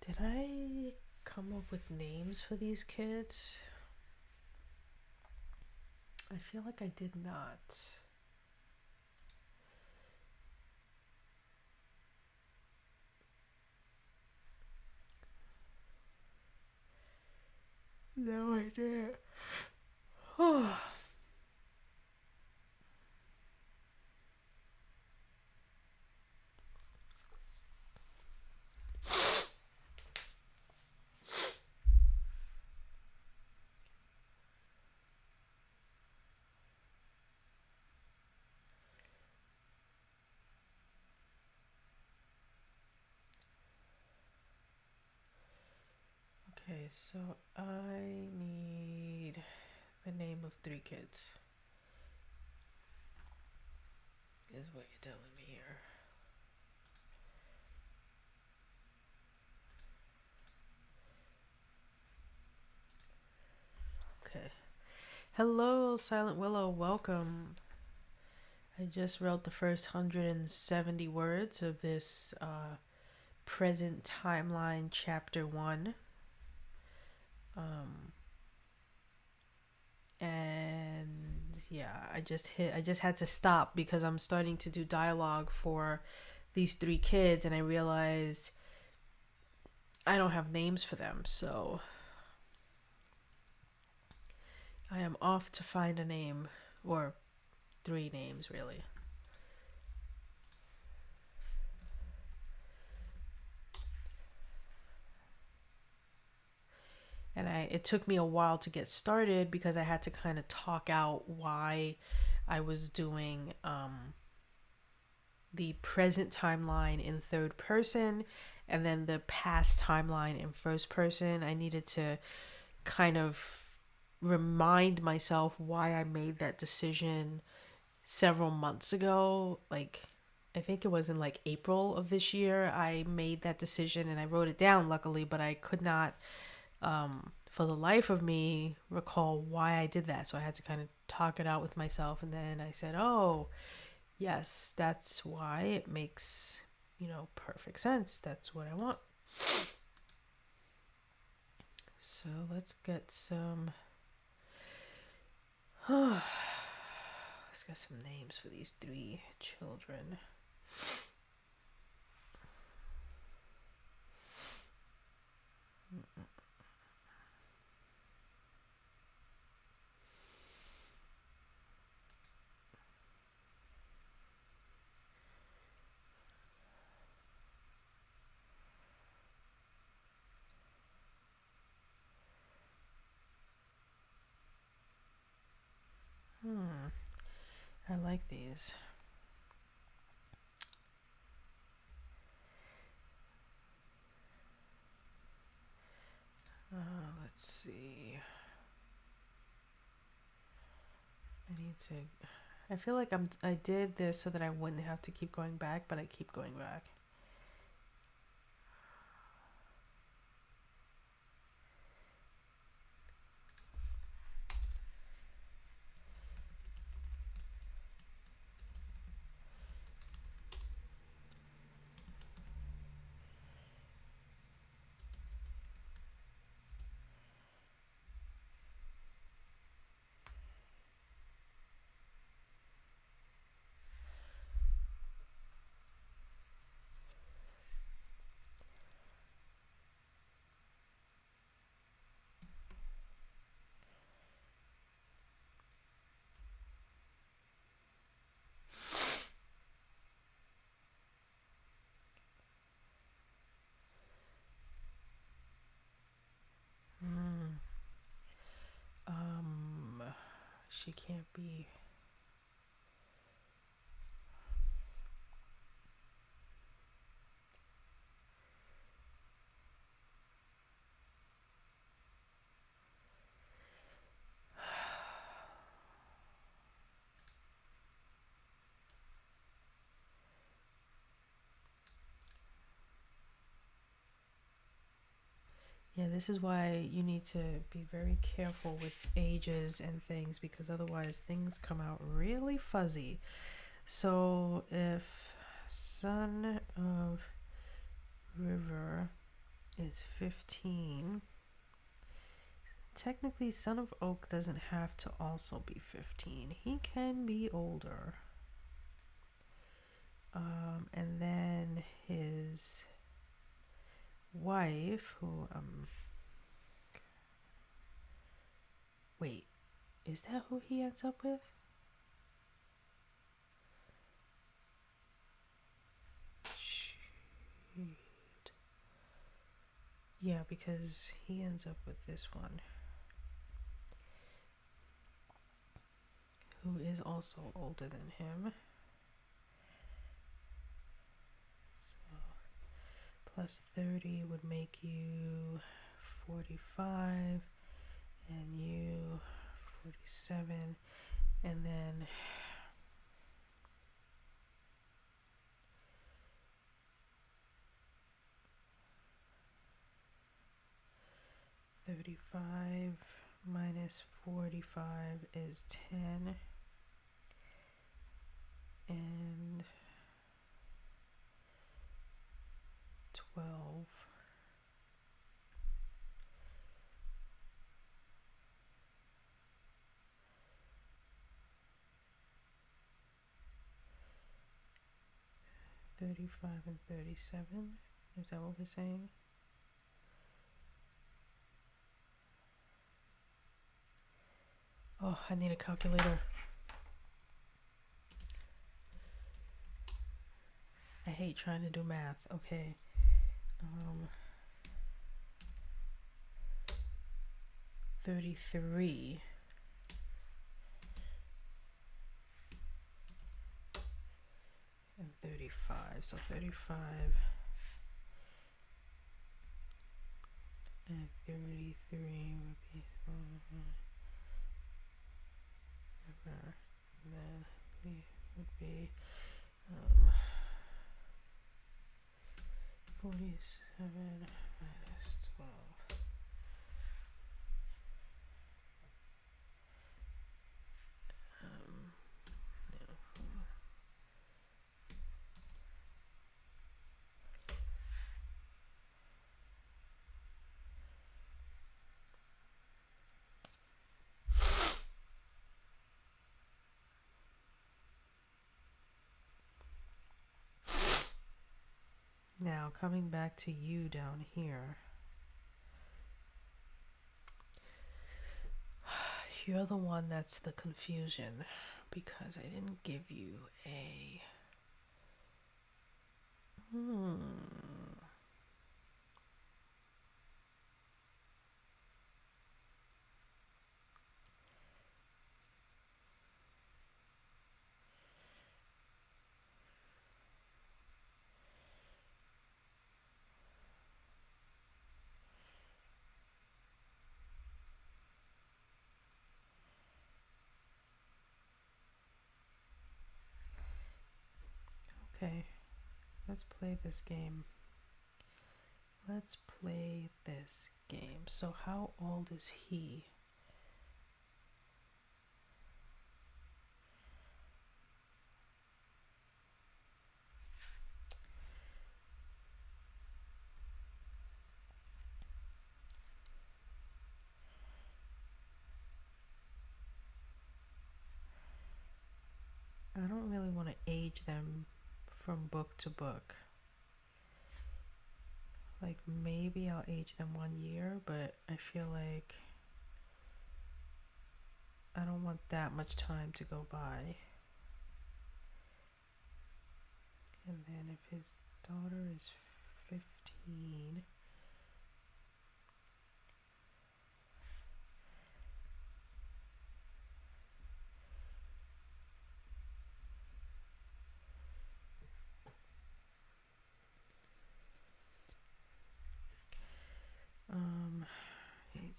Did I come up with names for these kids? I feel like I did not. No idea. Oh. Okay, so I need the name of 3 kids. Is what you're telling me here. Okay. Hello, Silent Willow. Welcome. I just wrote the first 170 words of this present timeline chapter 1. And yeah, I just had to stop because I'm starting to do dialogue for these 3 kids, and I realized I don't have names for them, so I am off to find a name, or 3 names really. And it took me a while to get started because I had to kind of talk out why I was doing the present timeline in 3rd person and then the past timeline in 1st person. I needed to kind of remind myself why I made that decision several months ago. Like, I think it was in like April of this year I made that decision, and I wrote it down luckily, but I could not for the life of me recall why I did that. So I had to kind of talk it out with myself, and then I said, oh yes, that's why. It makes, perfect sense. That's what I want. So let's get some let's get some names for these 3 children. I like these. Let's see. I feel like I did this so that I wouldn't have to keep going back, but I keep going back. She can't be. Yeah, this is why you need to be very careful with ages and things, because otherwise things come out really fuzzy. So if son of river is 15. Technically, Son of Oak doesn't have to also be 15. He can be older. And then his wife, who, wait, is that who he ends up with? Shoot. Yeah, because he ends up with this one, who is also older than him. So, plus 30 would make you 45, and you 47, and then 35 minus 45 is 10, and 12. $35 and $37. Is that what we're saying? Oh, I need a calculator. I hate trying to do math. Okay. 33 and 35. So 35 and 33 would be and then we would be 47 minus 12. Now, coming back to you down here, you're the one that's the confusion, because I didn't give you a... Okay, let's play this game. Let's play this game. So how old is he? I don't really want to age them from book to book. Like, maybe I'll age them 1 year, but I feel like I don't want that much time to go by. And then if his daughter is 15, um, 18,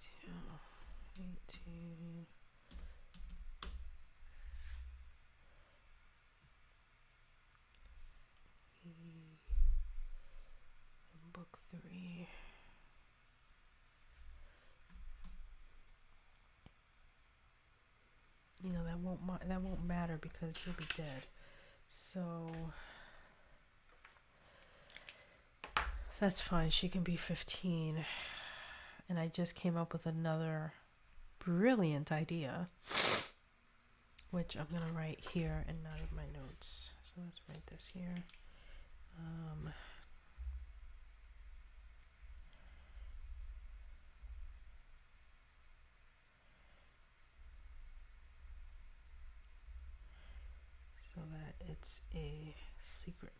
book 3. You know, that won't matter because he'll be dead. So That's fine. She can be 15. And I just came up with another brilliant idea, which I'm going to write here and not in my notes. So let's write this here. So that it's a secret.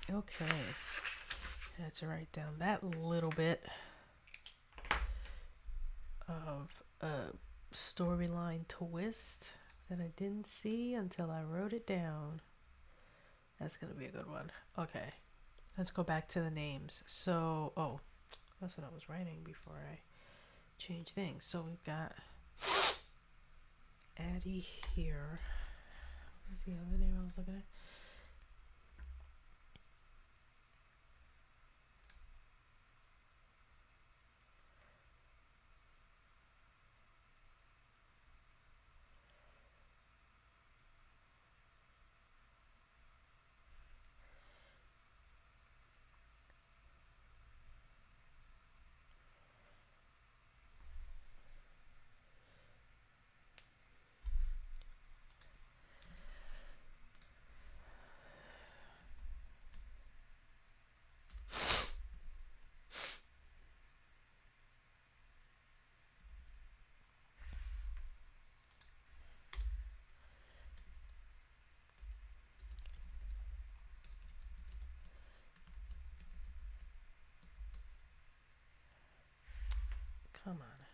Okay, let's write down that little bit of a storyline twist that I didn't see until I wrote it down. That's gonna be a good one. Okay, let's go back to the names. So, oh, that's what I was writing before I changed things. So we've got Addie here. What's the other name I was looking at? Come on.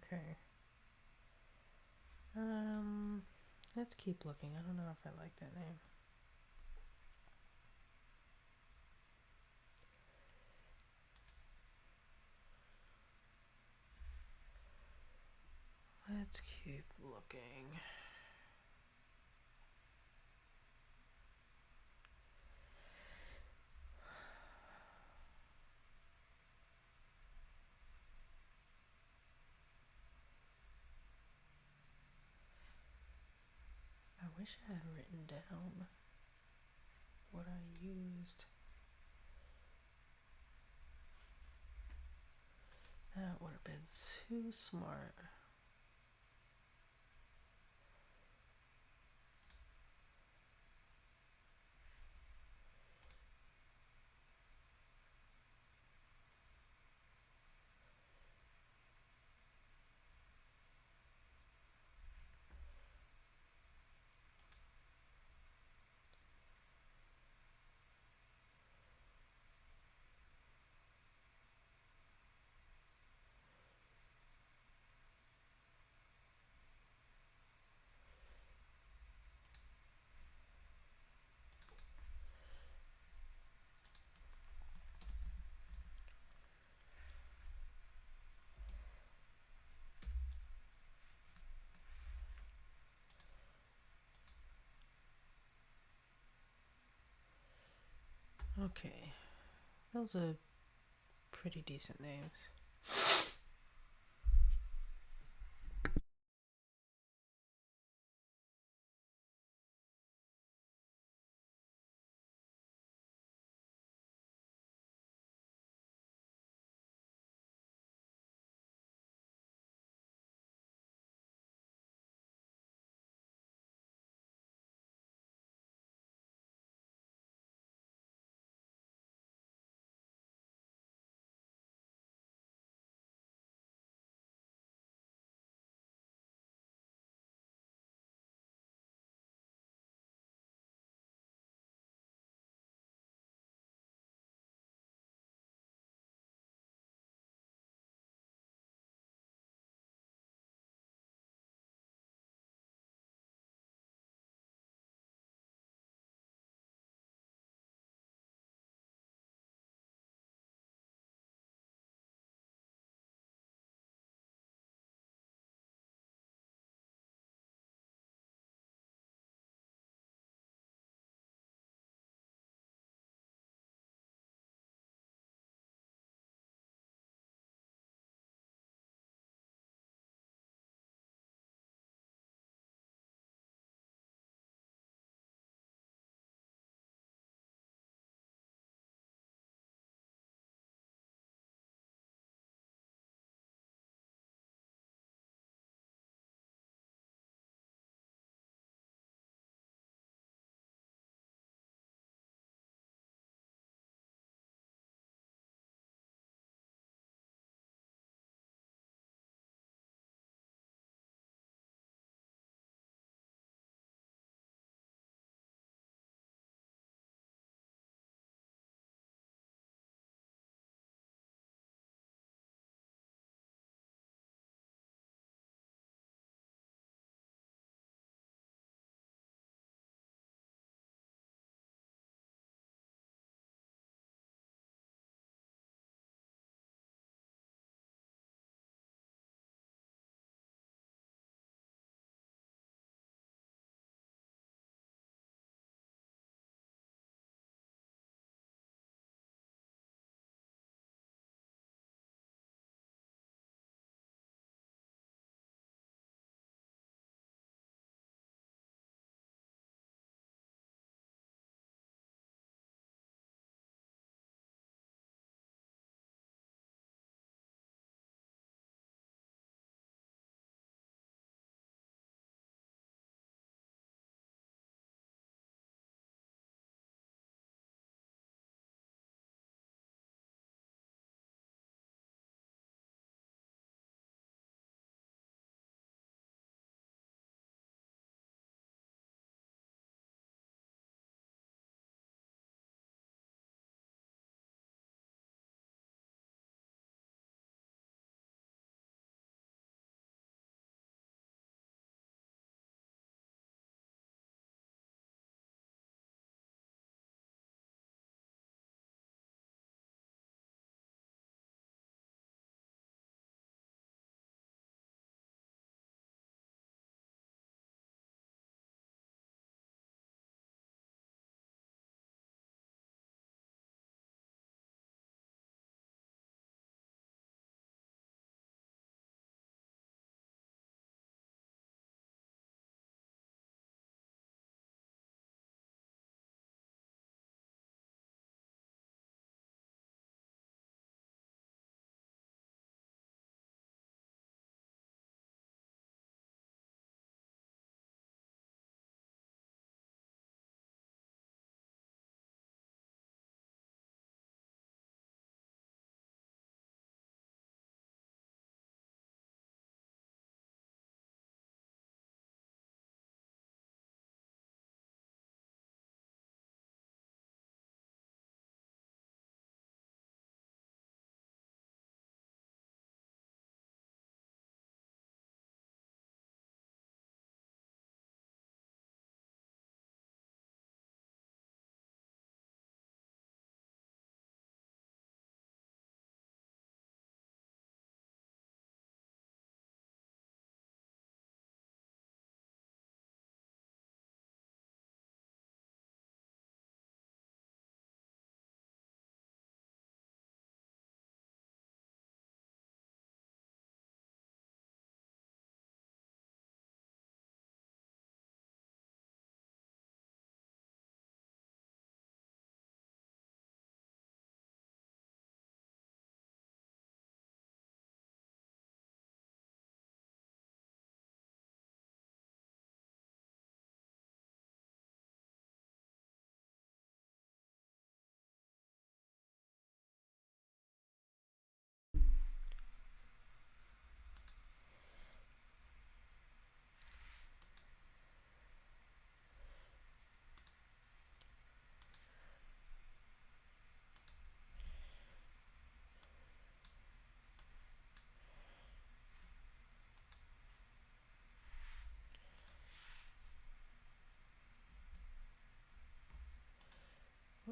Okay. Let's keep looking. I don't know if I like that name. Let's keep looking. wish I had written down what I used. That would have been too smart. Okay, those are pretty decent names.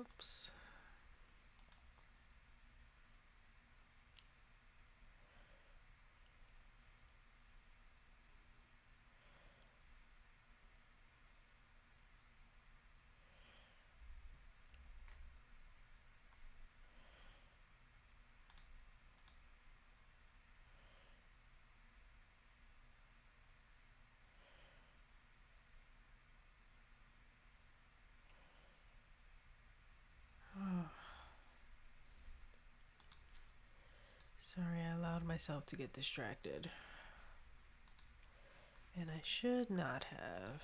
Oops. Oh. Sorry, I allowed myself to get distracted. And I should not have.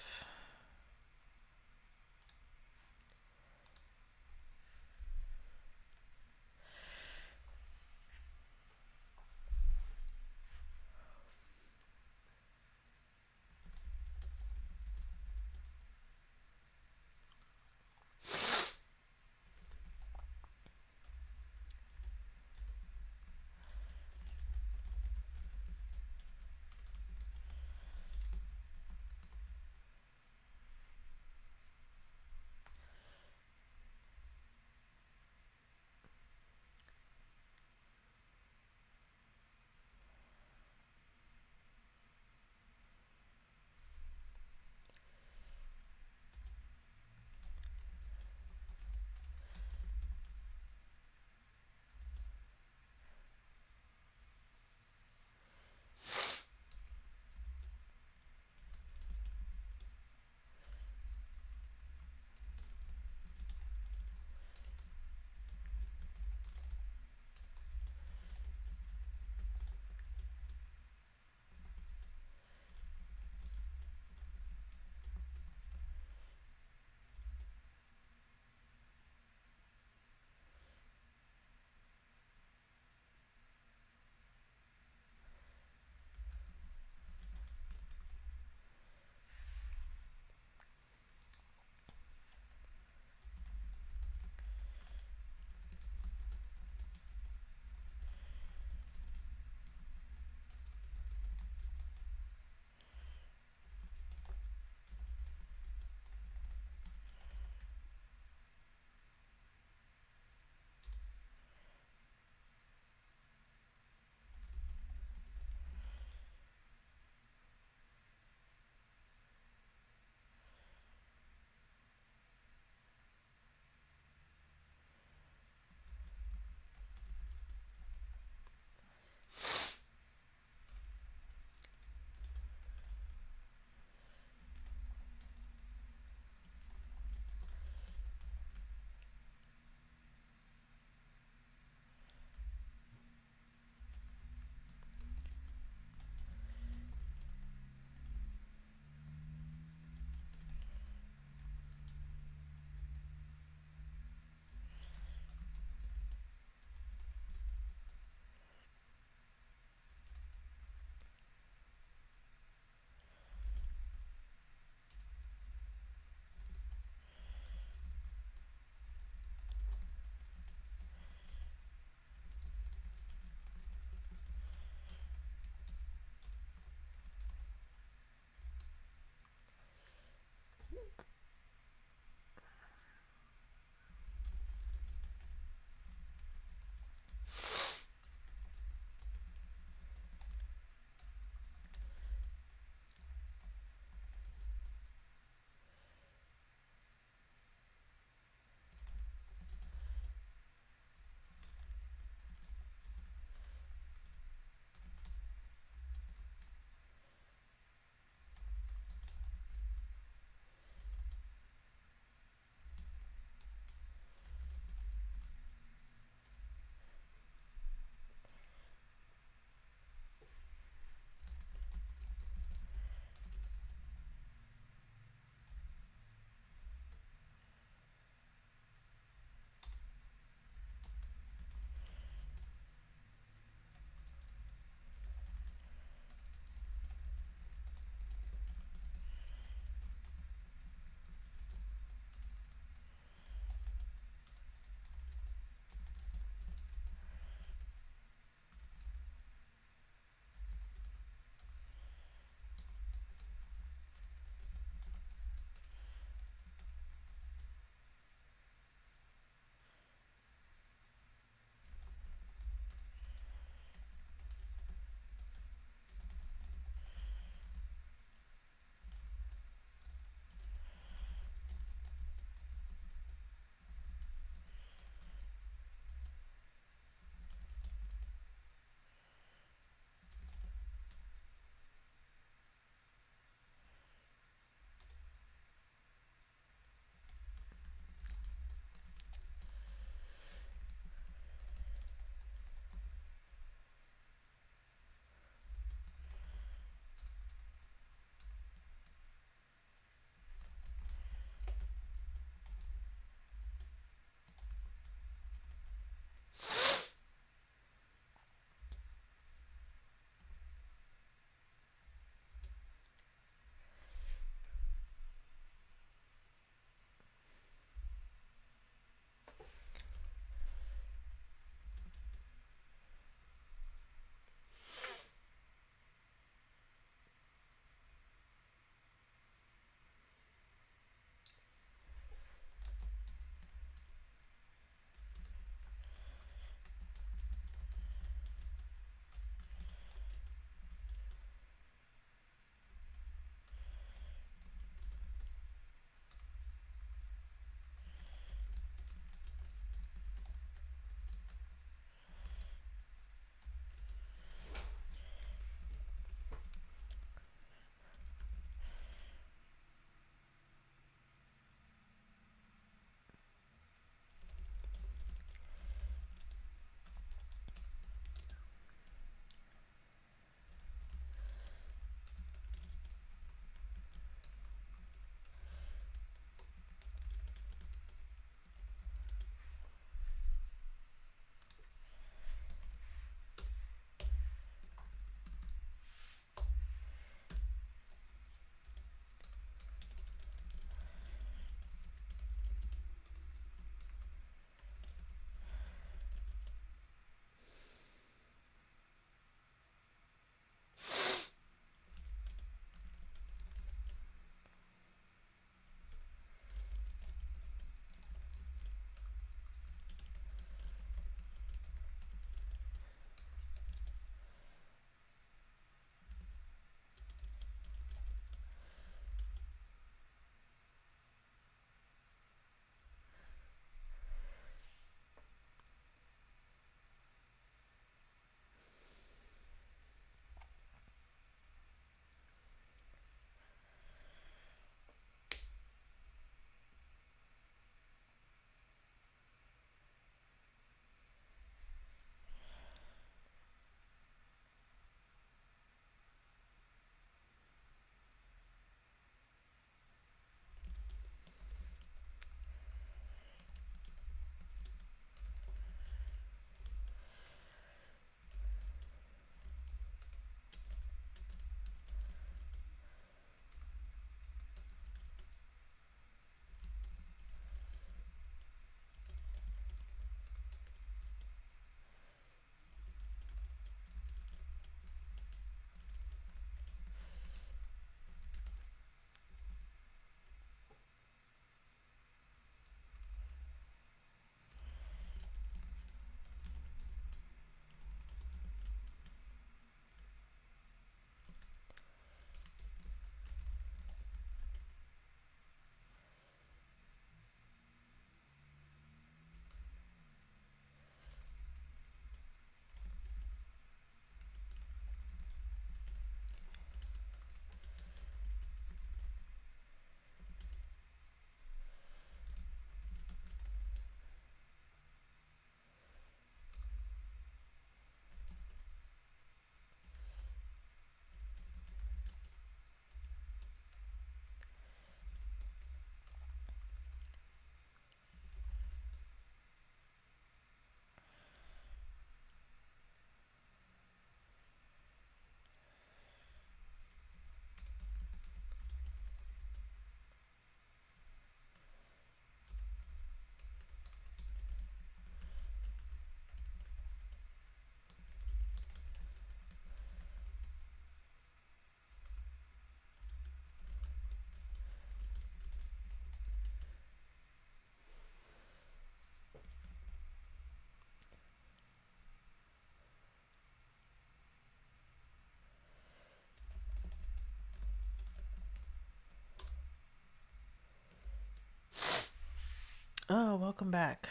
Oh, welcome back.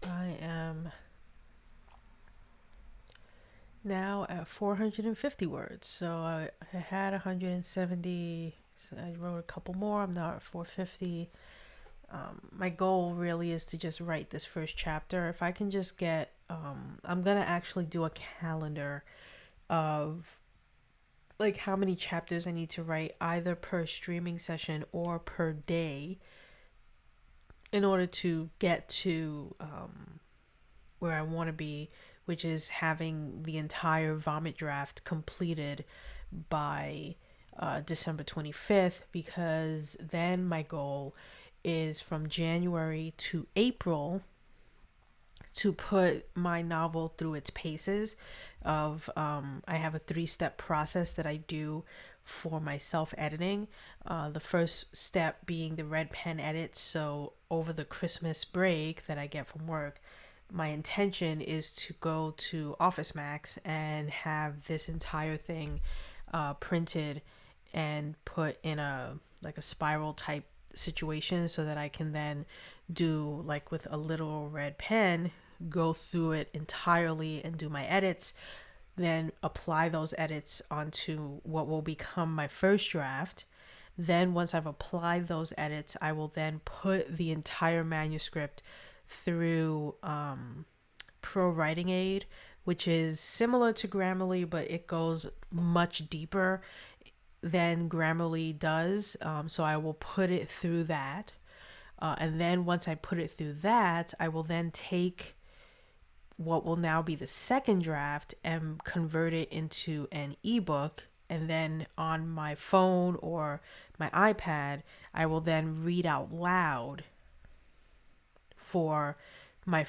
I am now at 450 words. So I had 170. So I wrote a couple more. I'm now at 450. My goal really is to just write this first chapter. If I can just get, I'm gonna actually do a calendar of like how many chapters I need to write either per streaming session or per day in order to get to where I want to be, which is having the entire vomit draft completed by December 25th, because then my goal is from January to April to put my novel through its paces of I have a 3-step process that I do for my self-editing. The first step being the red pen edits. So over the Christmas break that I get from work, my intention is to go to Office Max and have this entire thing printed and put in a like a spiral type situation, so that I can then do like with a little red pen, go through it entirely and do my edits, then apply those edits onto what will become my first draft. Then once I've applied those edits, I will then put the entire manuscript through Pro Writing Aid, which is similar to Grammarly, but it goes much deeper than Grammarly does. So I will put it through that. And then once I put it through that, I will then take what will now be the second draft and convert it into an ebook. And then on my phone or my iPad, I will then read out loud for my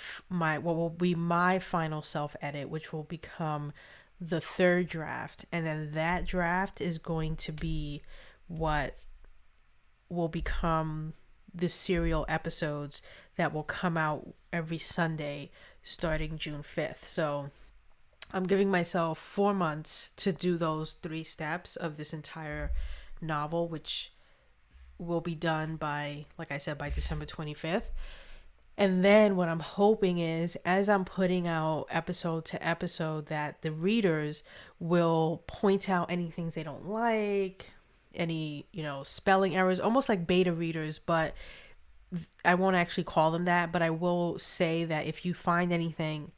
what will be my final self edit, which will become the third draft. And then that draft is going to be what will become the serial episodes that will come out every Sunday starting June 5th. So I'm giving myself 4 months to do those 3 steps of this entire novel, which will be done by, like I said, by December 25th. And then what I'm hoping is, as I'm putting out episode to episode, that the readers will point out any things they don't like, any, spelling errors, almost like beta readers, but I won't actually call them that, but I will say that if you find anything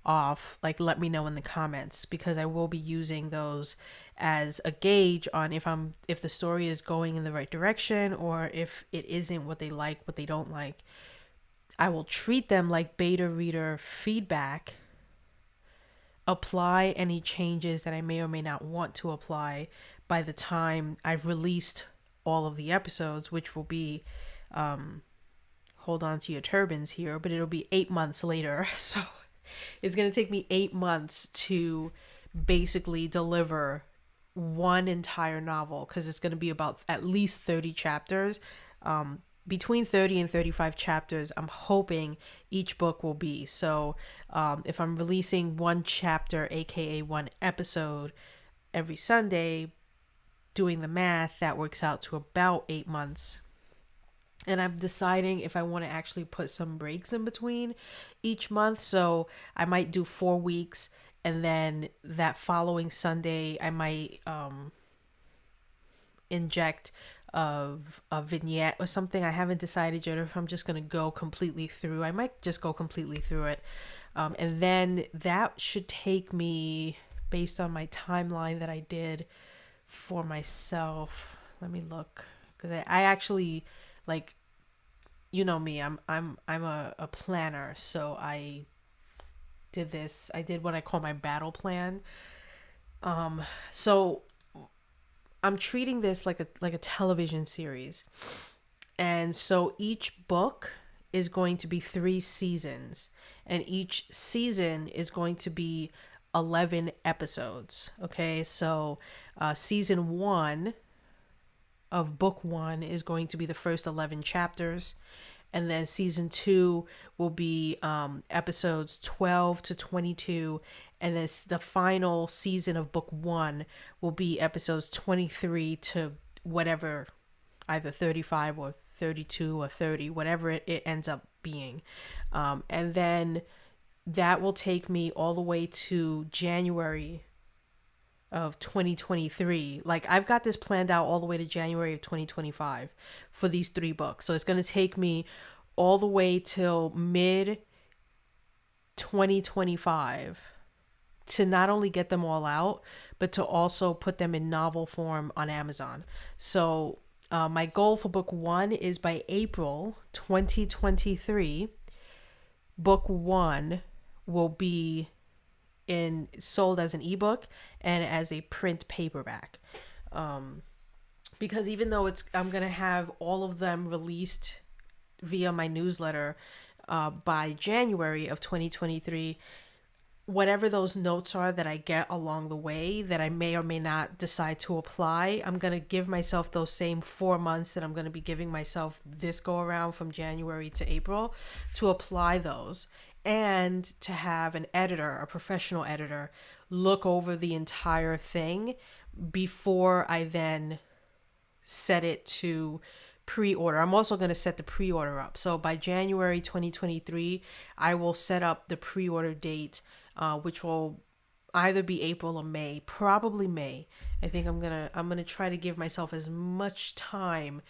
off, like let me know in the comments, because I will be using those as a gauge on if the story is going in the right direction or if it isn't what they like, what they don't like. I will treat them like beta reader feedback, apply any changes that I may or may not want to apply by the time I've released all of the episodes, which will be hold on to your turbans here, but it'll be 8 months later. So it's going to take me 8 months to basically deliver one entire novel, because it's going to be about at least 30 chapters. Between 30 and 35 chapters, I'm hoping each book will be. So if I'm releasing one chapter, aka one episode, every Sunday, doing the math, that works out to about 8 months. And I'm deciding if I want to actually put some breaks in between each month. So I might do 4 weeks, and then that following Sunday I might inject a vignette or something. I haven't decided yet if I'm just going to go completely through. I might just go completely through it. And then that should take me, based on my timeline that I did for myself. Let me look, because I actually, like, you know me, I'm a planner, so I did what I call my battle plan. So I'm treating this like a television series. And so each book is going to be 3 seasons, and each season is going to be 11 episodes. Okay, so season 1 of book 1 is going to be the first 11 chapters, and then season 2 will be episodes 12 to 22, and then the final season of book 1 will be episodes 23 to whatever, either 35 or 32 or 30, whatever it ends up being. And then that will take me all the way to January of 2023. Like, I've got this planned out all the way to January of 2025 for these 3 books. So it's going to take me all the way till mid 2025 to not only get them all out, but to also put them in novel form on Amazon. So my goal for book 1 is by April 2023, book 1 will be sold as an ebook and as a print paperback. Because even though I'm gonna have all of them released via my newsletter by January of 2023, whatever those notes are that I get along the way that I may or may not decide to apply, I'm going to give myself those same 4 months that I'm going to be giving myself this go around from January to April to apply those, and to have an editor, a professional editor, look over the entire thing before I then set it to pre-order. I'm also going to set the pre-order up. So by January 2023, I will set up the pre-order date, which will either be April or May, probably May. I think I'm gonna try to give myself as much time,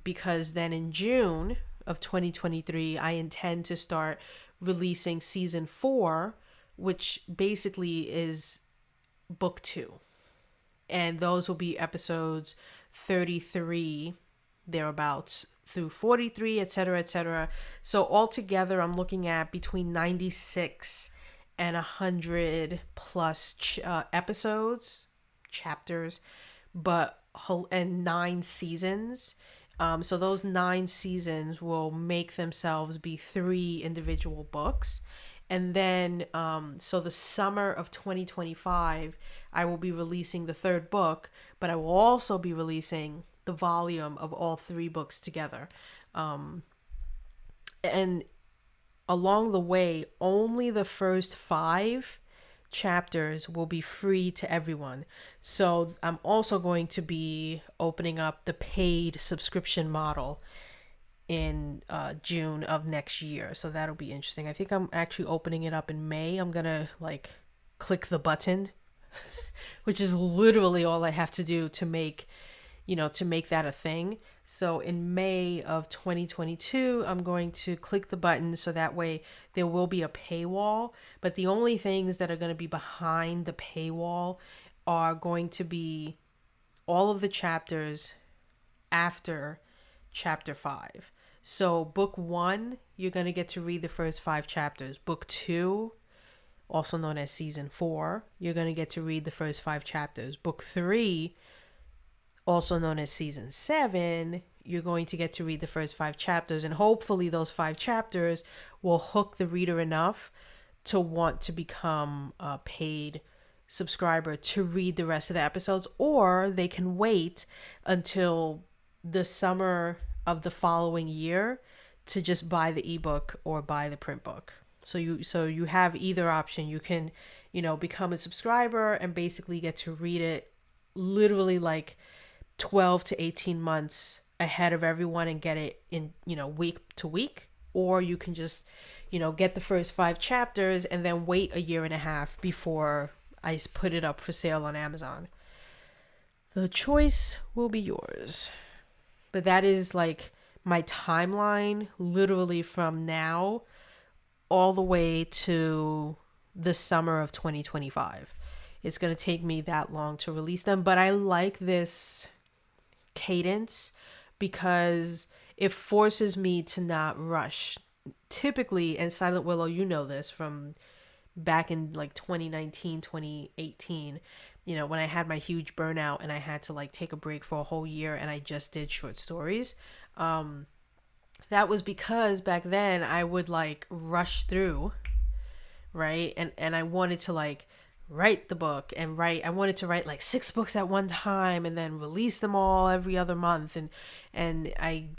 because then in June of 2023, I intend to start releasing season 4, which basically is book 2, and those will be episodes 33 thereabouts through 43, etc., etc. So altogether, I'm looking at between 96 and 100 plus episodes, chapters, and 9 seasons. So those 9 seasons will make themselves be 3 individual books. And then, so the summer of 2025, I will be releasing the 3rd book, but I will also be releasing the volume of all 3 books together. And along the way, only the first 5 chapters will be free to everyone. So I'm also going to be opening up the paid subscription model in June of next year. So that'll be interesting. I think I'm actually opening it up in May. I'm going to click the button, which is literally all I have to do to make that a thing. So in May of 2022, I'm going to click the button so that way there will be a paywall. But the only things that are going to be behind the paywall are going to be all of the chapters after chapter 5. So book 1, you're going to get to read the first 5 chapters. Book 2, also known as season 4, you're going to get to read the first 5 chapters. Book 3, also known as season 7, you're going to get to read the first 5 chapters, and hopefully those 5 chapters will hook the reader enough to want to become a paid subscriber to read the rest of the episodes, or they can wait until the summer of the following year to just buy the ebook or buy the print book. So you have either option. You can, become a subscriber and basically get to read it literally 12 to 18 months ahead of everyone and get it in, week to week. Or you can just, get the first 5 chapters and then wait a year and a half before I put it up for sale on Amazon. The choice will be yours. But that is my timeline, literally from now all the way to the summer of 2025. It's going to take me that long to release them. But I like this cadence because it forces me to not rush. Typically, and Silent Willow, you know this from back in 2019, 2018, when I had my huge burnout and I had to take a break for a whole year and I just did short stories. That was because back then I would rush through, right? And I wanted to write the book and I wanted to write 6 books at one time and then release them all every other month. And I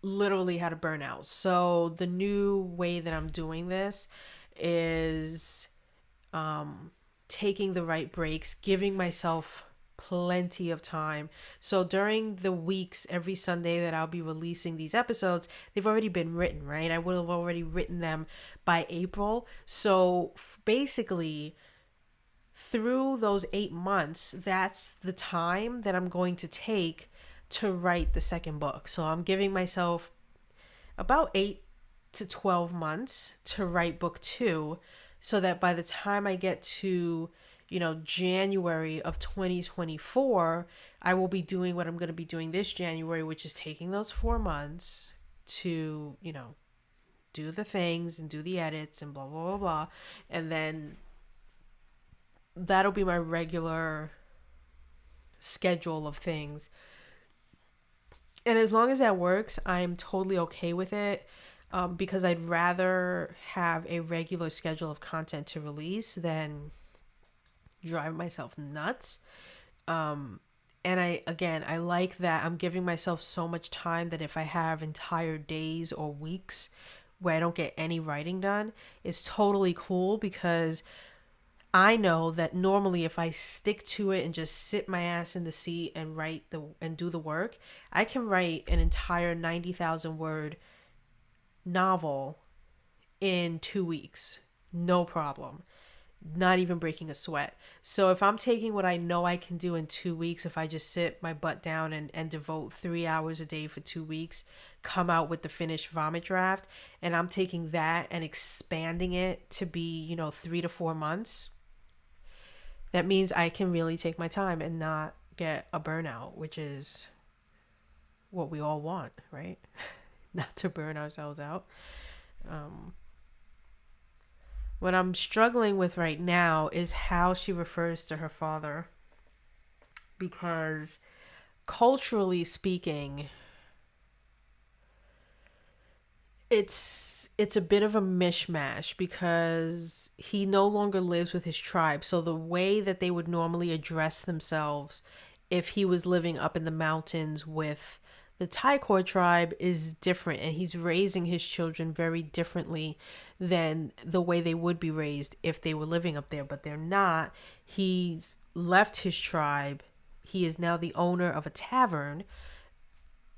literally had a burnout. So the new way that I'm doing this is taking the right breaks, giving myself plenty of time. So during the weeks, every Sunday that I'll be releasing these episodes, they've already been written, right? I would have already written them by April. So basically, through those 8 months, that's the time that I'm going to take to write the second book. So I'm giving myself about 8 to 12 months to write book 2, so that by the time I get to, January of 2024, I will be doing what I'm going to be doing this January, which is taking those 4 months to, do the things and do the edits and blah, blah, blah, blah. And then that'll be my regular schedule of things. And as long as that works, I'm totally okay with it, because I'd rather have a regular schedule of content to release than drive myself nuts. And I like that I'm giving myself so much time that if I have entire days or weeks where I don't get any writing done, it's totally cool, because I know that normally if I stick to it and just sit my ass in the seat and and do the work, I can write an entire 90,000 word novel in 2 weeks. No problem. Not even breaking a sweat. So if I'm taking what I know I can do in 2 weeks, if I just sit my butt down and devote 3 hours a day for 2 weeks, come out with the finished vomit draft, and I'm taking that and expanding it to be, 3 to 4 months, that means I can really take my time and not get a burnout, which is what we all want, right? Not to burn ourselves out. What I'm struggling with right now is how she refers to her father, because culturally speaking, it's a bit of a mishmash, because he no longer lives with his tribe. So the way that they would normally address themselves if he was living up in the mountains with the Taikor tribe is different, and he's raising his children very differently than the way they would be raised if they were living up there, but they're not. He's left his tribe. He is now the owner of a tavern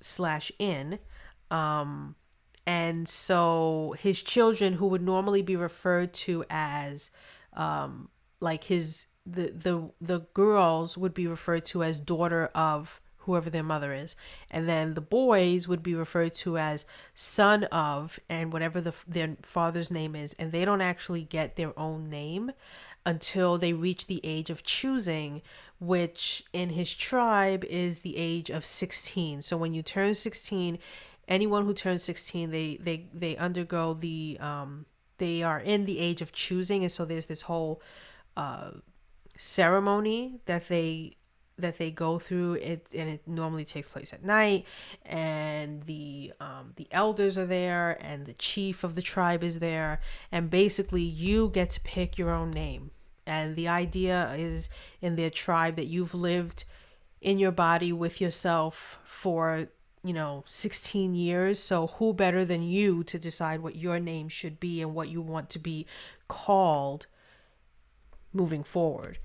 / inn. And so his children, who would normally be referred to as like the girls would be referred to as daughter of whoever their mother is, and then the boys would be referred to as son of and whatever their father's name is, and they don't actually get their own name until they reach the age of choosing, which in his tribe is the age of 16. So when you turn 16, anyone who turns 16, they undergo they are in the age of choosing, and so there's this whole ceremony that they go through it, and it normally takes place at night, and the elders are there, and the chief of the tribe is there, and basically you get to pick your own name. And the idea is in their tribe that you've lived in your body with yourself for 16 years, so who better than you to decide what your name should be and what you want to be called moving forward.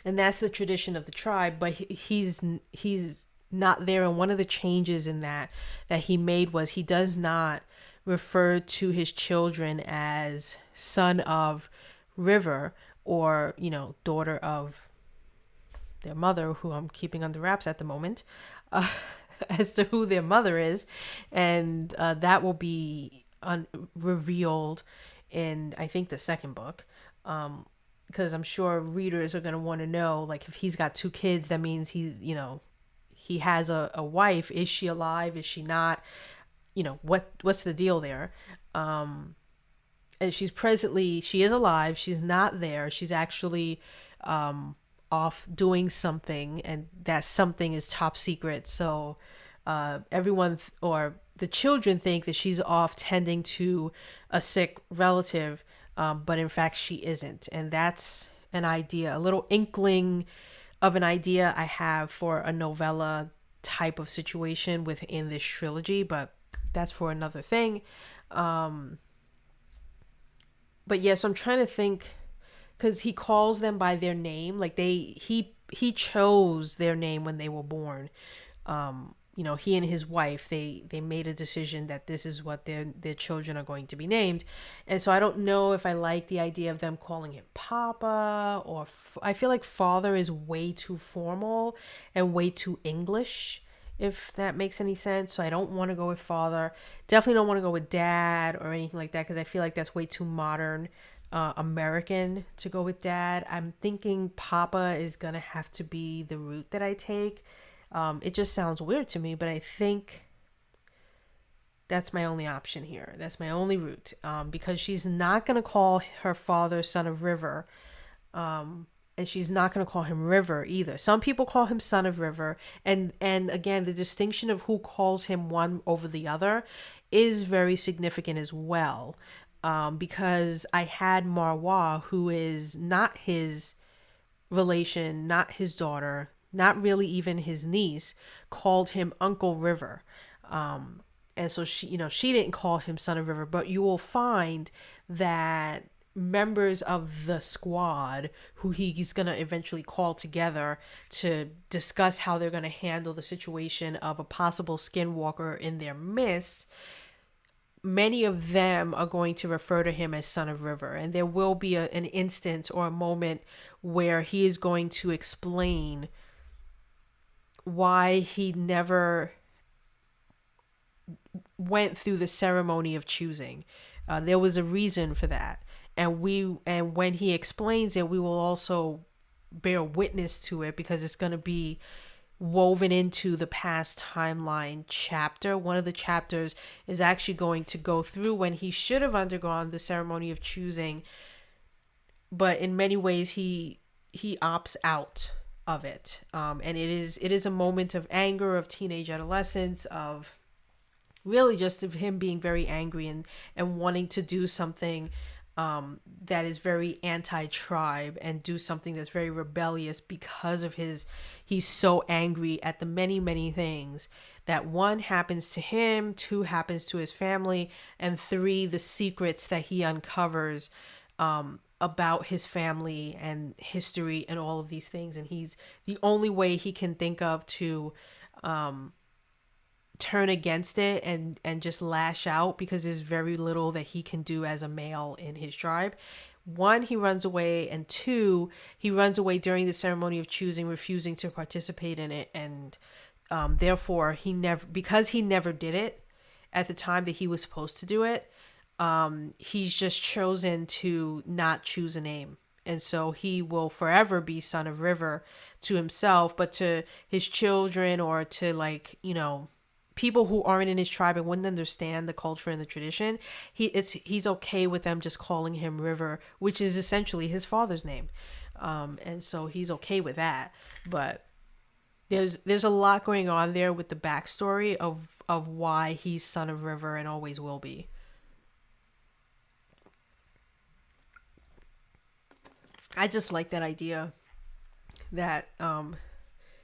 And that's the tradition of the tribe, but he's not there. And one of the changes in that he made was he does not refer to his children as son of River or, daughter of their mother, who I'm keeping under wraps at the moment, as to who their mother is. And that will be revealed in, I think, the second book. Because I'm sure readers are going to want to know, like, if he's got 2 kids, that means he's, he has a wife. Is she alive? Is she not? What's the deal there? And she is alive. She's not there. She's actually off doing something, and that something is top secret. So everyone or the children think that she's off tending to a sick relative, but in fact she isn't. And that's an idea, a little inkling of an idea I have for a novella type of situation within this trilogy, but that's for another thing. But yes, I'm trying to think because he calls them by their name. Like he chose their name when they were born. You know, he and his wife, they made a decision that this is what their children are going to be named. And so I don't know if I like the idea of them calling him Papa, or I feel like father is way too formal and way too English, if that makes any sense. So I don't want to go with father. Definitely don't want to go with dad or anything like that, because I feel like that's way too modern, American to go with dad. I'm thinking Papa is gonna have to be the route that I take. It just sounds weird to me, but I think that's my only option here. That's my only route, because she's not gonna call her father son of River, and she's not going to call him River either. Some people call him son of River, and again, the distinction of who calls him one over the other is very significant as well, because I had Marwa, who is not his relation, not his daughter, not really even his niece, called him Uncle River. And so she, she didn't call him Son of River, but you will find that members of the squad who he's going to eventually call together to discuss how they're going to handle the situation of a possible skinwalker in their midst, many of them are going to refer to him as Son of River. And there will be an instance or a moment where he is going to explain why he never went through the ceremony of choosing. There was a reason for that. And when he explains it, we will also bear witness to it, because it's going to be woven into the past timeline chapter. One of the chapters is actually going to go through when he should have undergone the ceremony of choosing, but in many ways he opts out of it. And it is a moment of anger, of teenage adolescence, of really just of him being very angry and wanting to do something that is very anti-tribe, and do something that's very rebellious, because of he's so angry at the many things that, one, happens to him, two, happens to his family, and three, the secrets that he uncovers about his family and history and all of these things. And he's the only way he can think of to turn against it and just lash out, because there's very little that he can do as a male in his tribe. One, he runs away, and two, he runs away during the ceremony of choosing, refusing to participate in it, and therefore because he never did it at the time that he was supposed to do it, he's just chosen to not choose a name. And so he will forever be Son of River to himself, but to his children, or to people who aren't in his tribe and wouldn't understand the culture and the tradition, he's okay with them just calling him River, which is essentially his father's name. And so he's okay with that. But there's a lot going on there with the backstory of why he's Son of River and always will be. I just like that idea that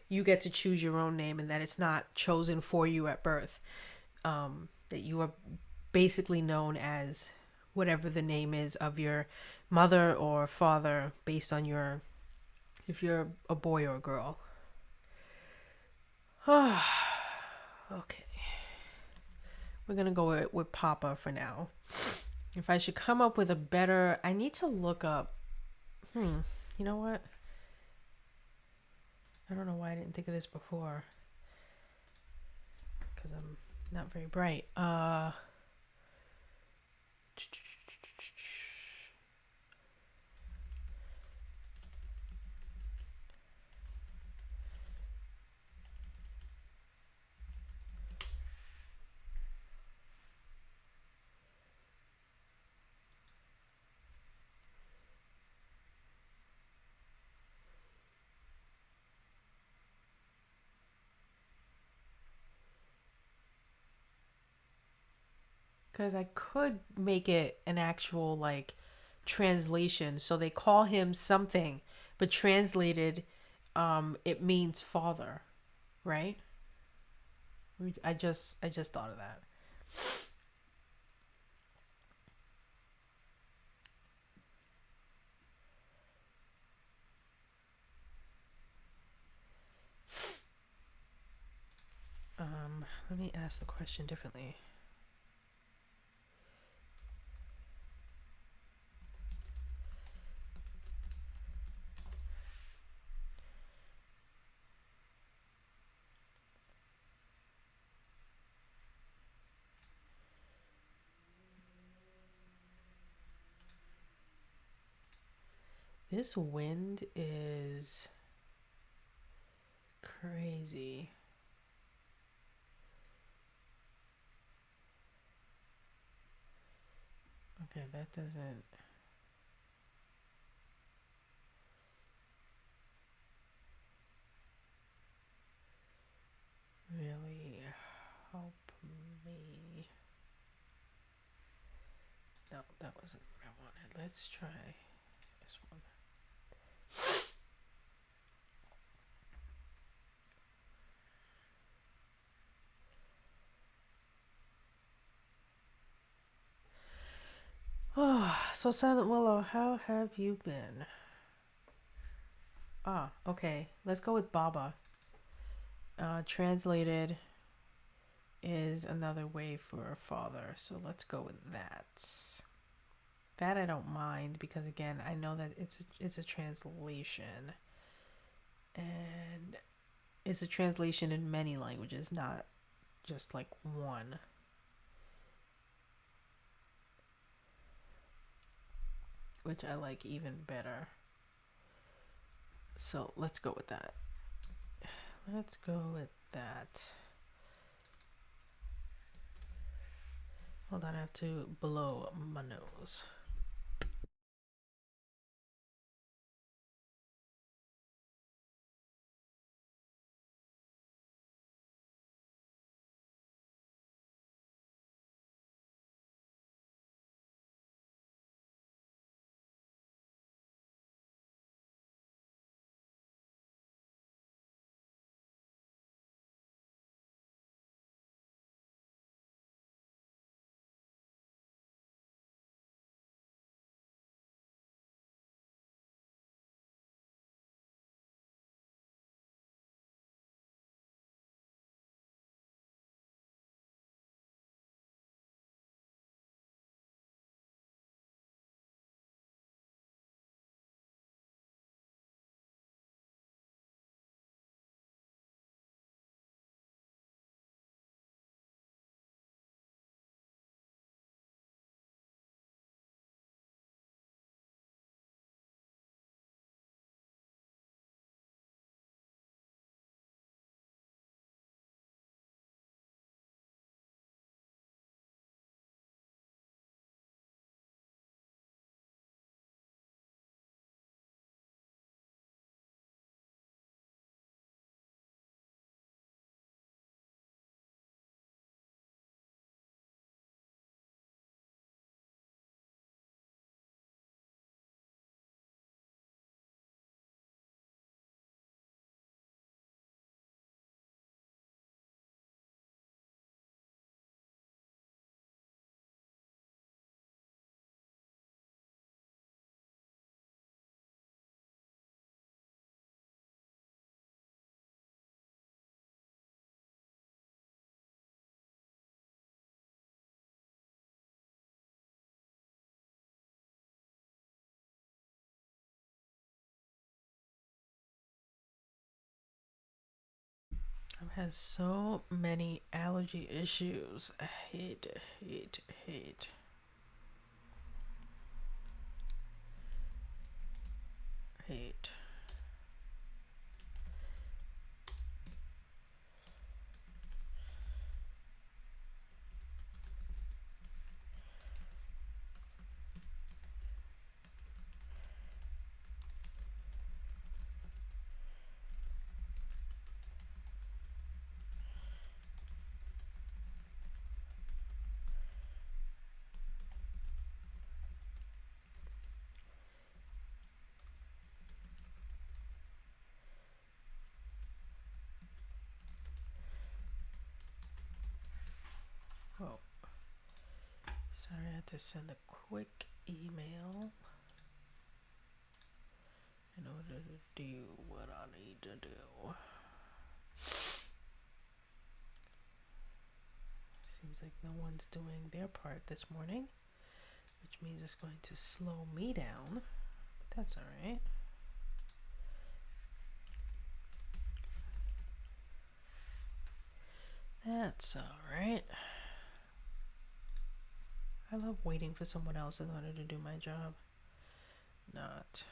you get to choose your own name, and that it's not chosen for you at birth. That you are basically known as whatever the name is of your mother or father, based on if you're a boy or a girl. Okay. We're going to go with Papa for now. If I should come up with a better, I need to look up. You know what? I don't know why I didn't think of this before, because I'm not very bright. Because I could make it an actual translation. So they call him something, but translated, it means father, right? I just thought of that. me ask the question differently. This wind is crazy. Okay, that doesn't really help me. No, that wasn't what I wanted. Let's try this one. Oh, so Silent Willow, how have you been? Ah, okay. Let's go with Baba. Translated is another way for a father, so let's go with that. That I don't mind because again, I know that it's a translation, and it's a translation in many languages, not just like one. Which I like even better. So let's go with that. Let's go with that. Hold on, I have to blow my nose. I've had so many allergy issues. I hate, hate, hate. Hate. Oh, sorry, I had to send a quick email in order to do what I need to do. seems like no one's doing their part this morning, which means it's going to slow me down, but that's all right. That's all right. I love waiting for someone else in order to do my job. Not.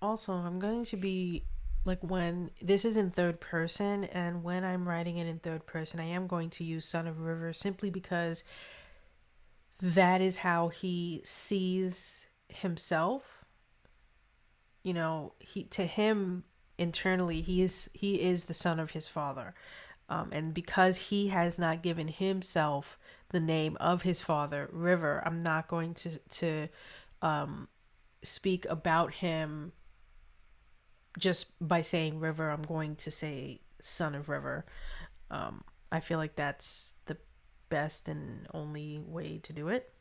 Also, I'm going to be like, when this is in third person, and when I'm writing it in third person, I am going to use Son of River simply because that is how he sees himself. You know, he, to him internally, he is the son of his father. And because he has not given himself the name of his father, River, I'm not going to speak about him just by saying River. I'm going to say Son of River. I feel like that's the best and only way to do it.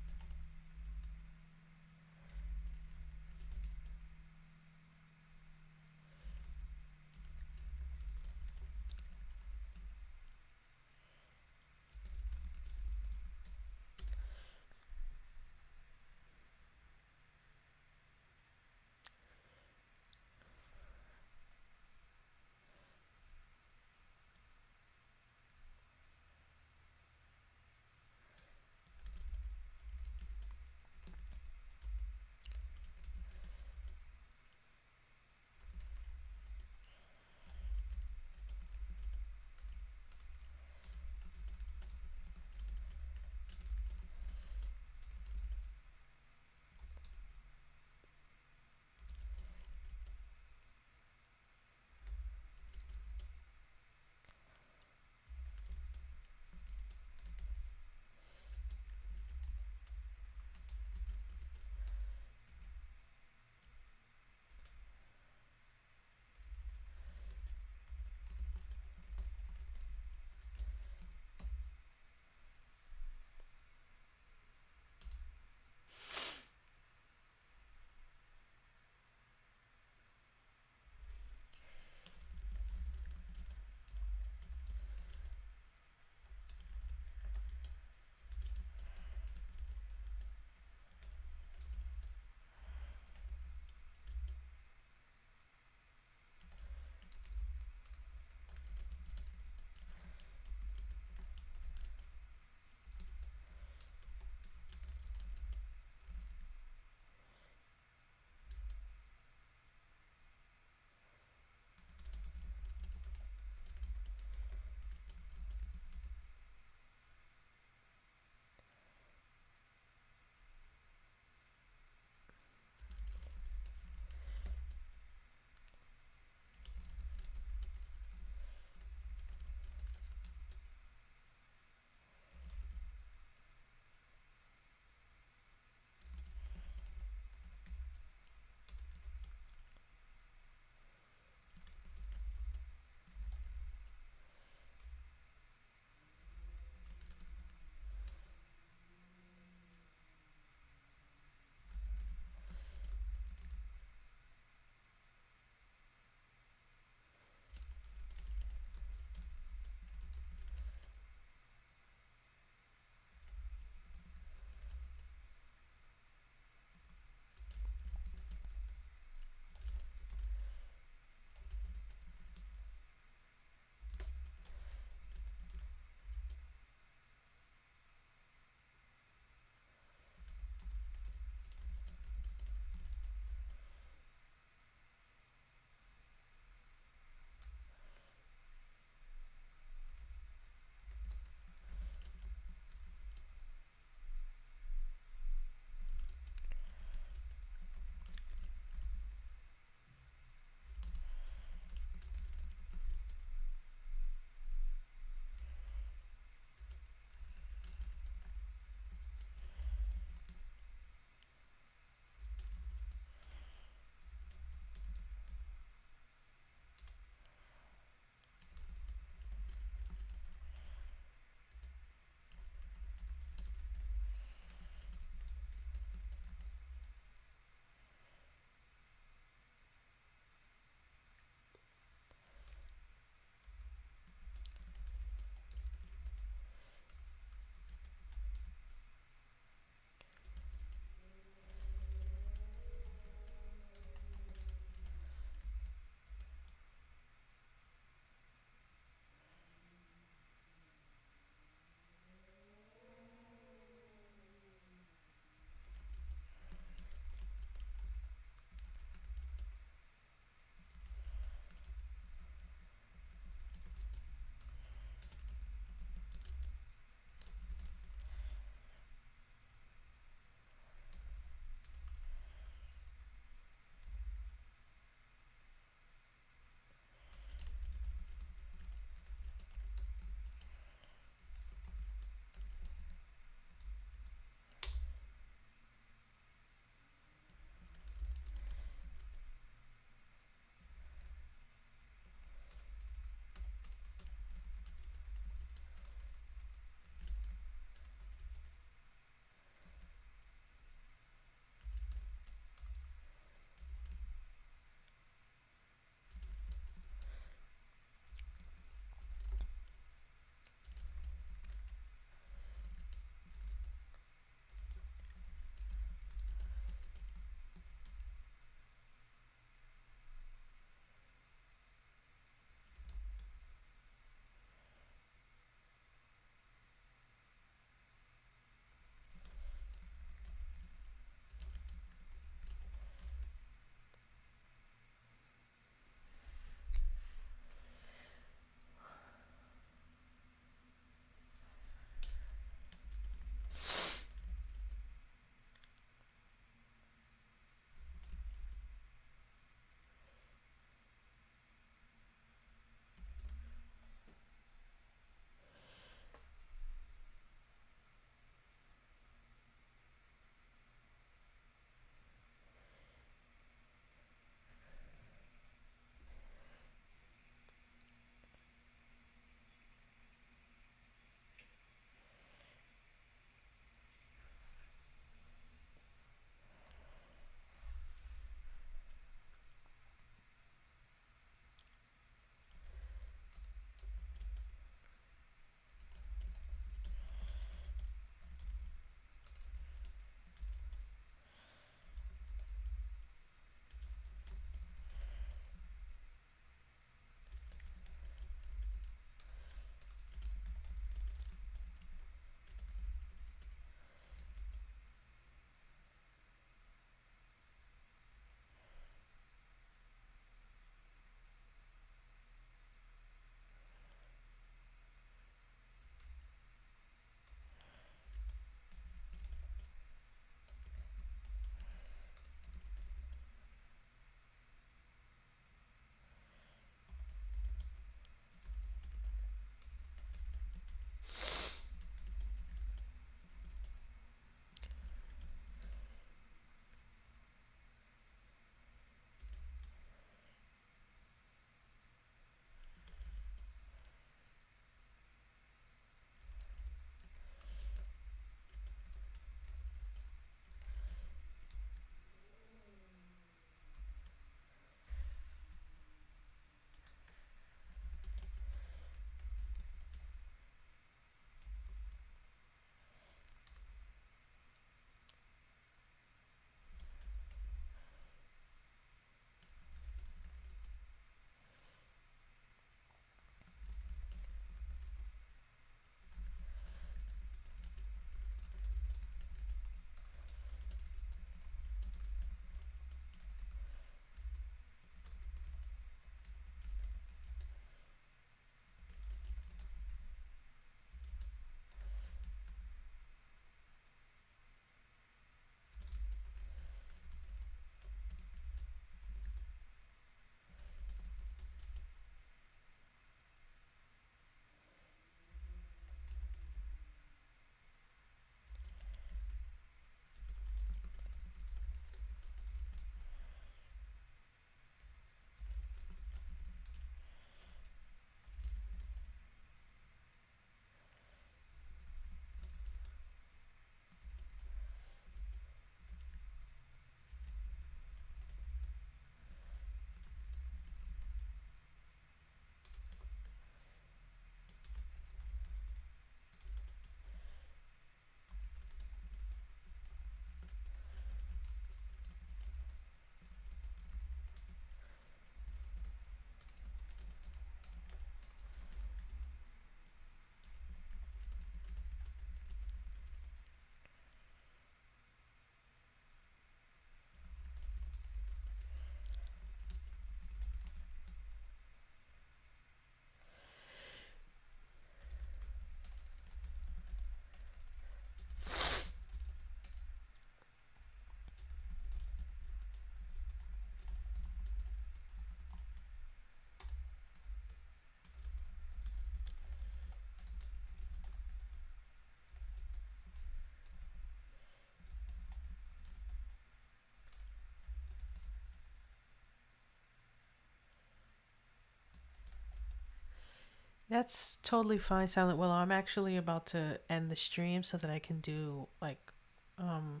That's totally fine, Silent Willow. I'm actually about to end the stream so that I can do like um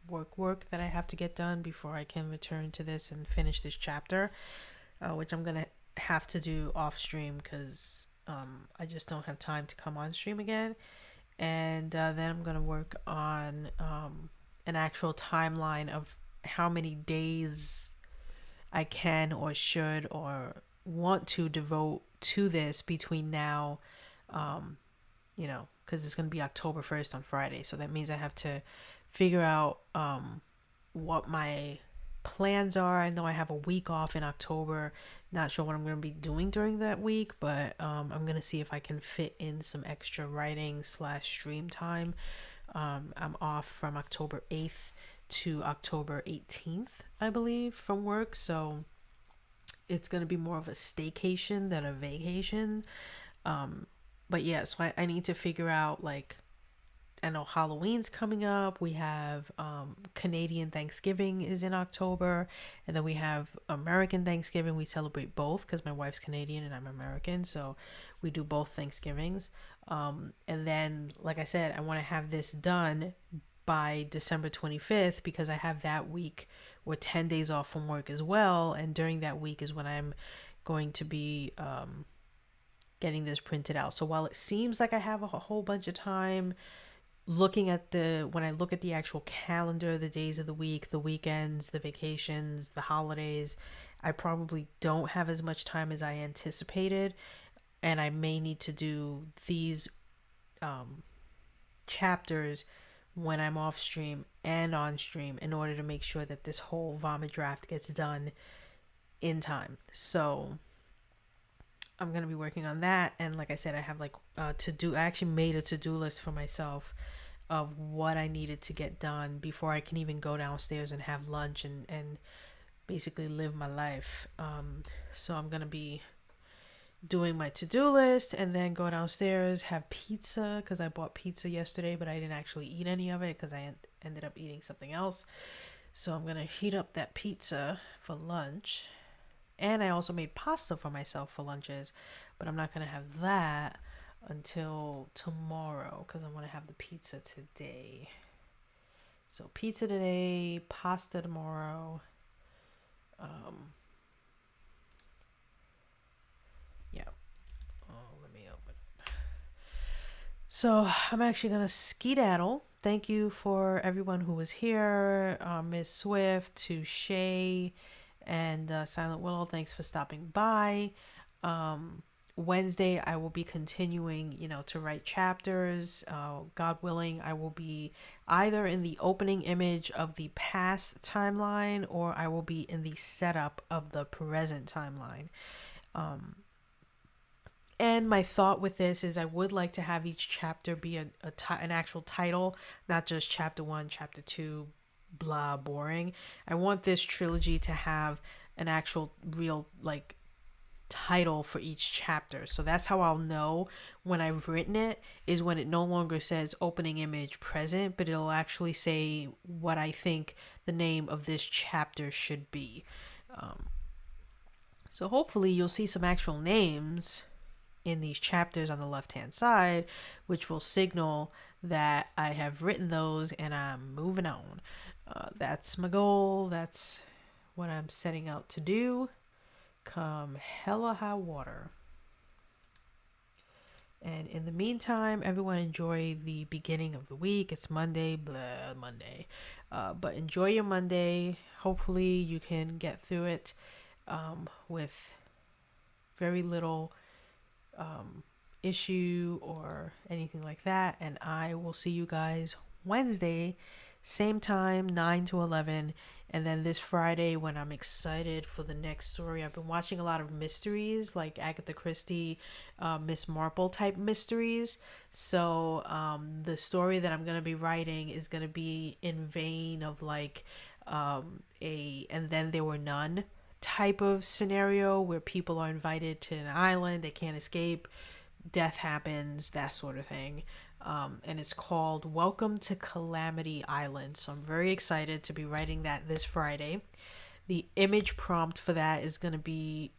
work that I have to get done before I can return to this and finish this chapter, which I'm gonna have to do off stream because I just don't have time to come on stream again. And then I'm gonna work on an actual timeline of how many days I can or should or want to devote to this between now, um, because it's going to be October 1st on Friday. So that means I have to figure out what my plans are. I know I have a week off in October. Not sure what I'm going to be doing during that week, but I'm going to see if I can fit in some extra writing / stream time. I'm off from October 8th to October 18th, I believe, from work. So it's going to be more of a staycation than a vacation. But yeah, so I need to figure out, like, I know Halloween's coming up. We have Canadian Thanksgiving is in October, and then we have American Thanksgiving. We celebrate both because my wife's Canadian and I'm American, so we do both Thanksgivings. And then, like I said, I want to have this done by December 25th because I have that week or 10 days off from work as well, and during that week is when I'm going to be getting this printed out. So while it seems like I have a whole bunch of time, when I look at the actual calendar, the days of the week, the weekends, the vacations, the holidays, I probably don't have as much time as I anticipated, and I may need to do these chapters when I'm off stream and on stream in order to make sure that this whole vomit draft gets done in time. So I'm gonna be working on that, and like I said, I have like to do. I actually made a to-do list for myself of what I needed to get done before I can even go downstairs and have lunch and basically live my life. So I'm gonna be doing my to-do list and then go downstairs, have pizza because I bought pizza yesterday, but I didn't actually eat any of it because I ended up eating something else. So I'm gonna heat up that pizza for lunch. And I also made pasta for myself for lunches, but I'm not gonna have that until tomorrow because I want to have the pizza today. So pizza today, pasta tomorrow. Yeah. Oh, let me open it. So I'm actually gonna skedaddle. Thank you for everyone who was here, Miss Swift, to Shay, and Silent Willow. Thanks for stopping by. Wednesday I will be continuing, to write chapters. God willing, I will be either in the opening image of the past timeline or I will be in the setup of the present timeline. And my thought with this is I would like to have each chapter be an actual title, not just chapter 1, chapter 2, blah, boring. I want this trilogy to have an actual real, like, title for each chapter. So that's how I'll know when I've written it, is when it no longer says opening image present, but it'll actually say what I think the name of this chapter should be. So hopefully you'll see some actual names in these chapters on the left hand side, which will signal that I have written those and I'm moving on. That's my goal. That's what I'm setting out to do, come hella high water. And in the meantime, everyone enjoy the beginning of the week. It's Monday, blah, Monday. But enjoy your Monday. Hopefully you can get through it with very little issue or anything like that. And I will see you guys Wednesday, same time, 9 to 11. And then this Friday, when I'm excited for the next story. I've been watching a lot of mysteries, like Agatha Christie, Miss Marple type mysteries. So the story that I'm going to be writing is going to be in vein of like And Then There Were None type of scenario where people are invited to an island, they can't escape, death happens, that sort of thing. And it's called Welcome to Calamity Island. So I'm very excited to be writing that this Friday. The image prompt for that is going to be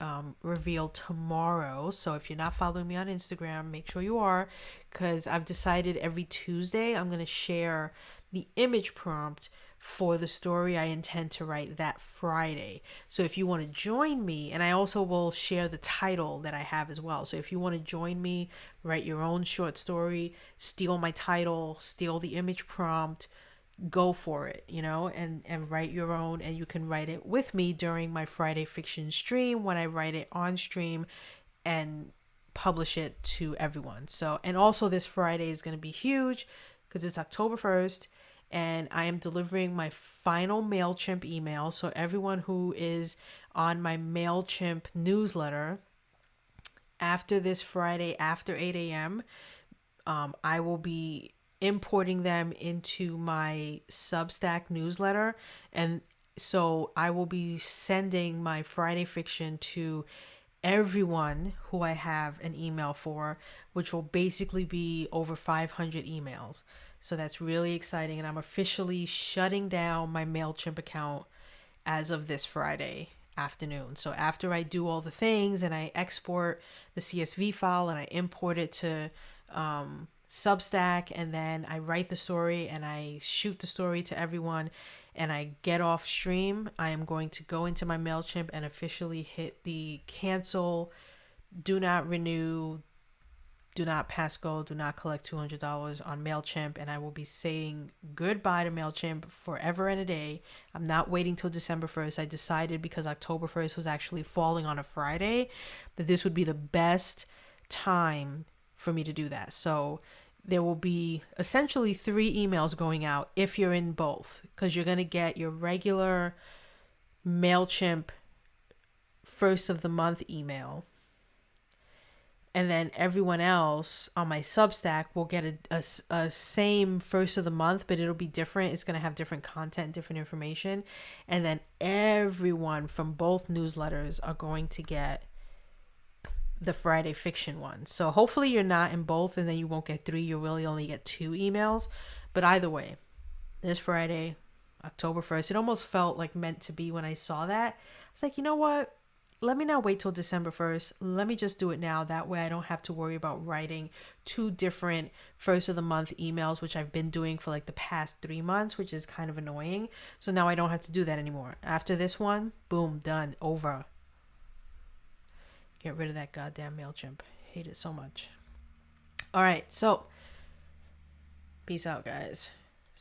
revealed tomorrow. So if you're not following me on Instagram, make sure you are, because I've decided every Tuesday I'm going to share the image prompt for the story I intend to write that Friday. So if you want to join me, and I also will share the title that I have as well. So if you want to join me, write your own short story, steal my title, steal the image prompt, go for it, and write your own, and you can write it with me during my Friday fiction stream when I write it on stream and publish it to everyone. So, and also this Friday is going to be huge because it's October 1st and I am delivering my final MailChimp email. So everyone who is on my MailChimp newsletter after this Friday after 8 a.m., I will be importing them into my Substack newsletter. And so I will be sending my Friday fiction to everyone who I have an email for, which will basically be over 500 emails. So that's really exciting. And I'm officially shutting down my MailChimp account as of this Friday afternoon. So after I do all the things and I export the CSV file and I import it to Substack, and then I write the story and I shoot the story to everyone and I get off stream, I am going to go into my MailChimp and officially hit the cancel, do not renew, do not pass go, do not collect $200 on MailChimp, and I will be saying goodbye to MailChimp forever and a day. I'm not waiting till December 1st. I decided, because October 1st was actually falling on a Friday, that this would be the best time for me to do that. So there will be essentially 3 emails going out if you're in both, because you're going to get your regular MailChimp first of the month email, and then everyone else on my Substack will get a same first of the month, but it'll be different. It's going to have different content, different information. And then everyone from both newsletters are going to get the Friday fiction one. So hopefully you're not in both and then you won't get 3. You'll really only get 2 emails. But either way, this Friday, October 1st, it almost felt like meant to be when I saw that. It's like, you know what? Let me not wait till December 1st. Let me just do it now. That way I don't have to worry about writing 2 different first of the month emails, which I've been doing for like the past 3 months, which is kind of annoying. So now I don't have to do that anymore. After this one, boom, done, over. Get rid of that goddamn MailChimp. Hate it so much. All right, so peace out, guys.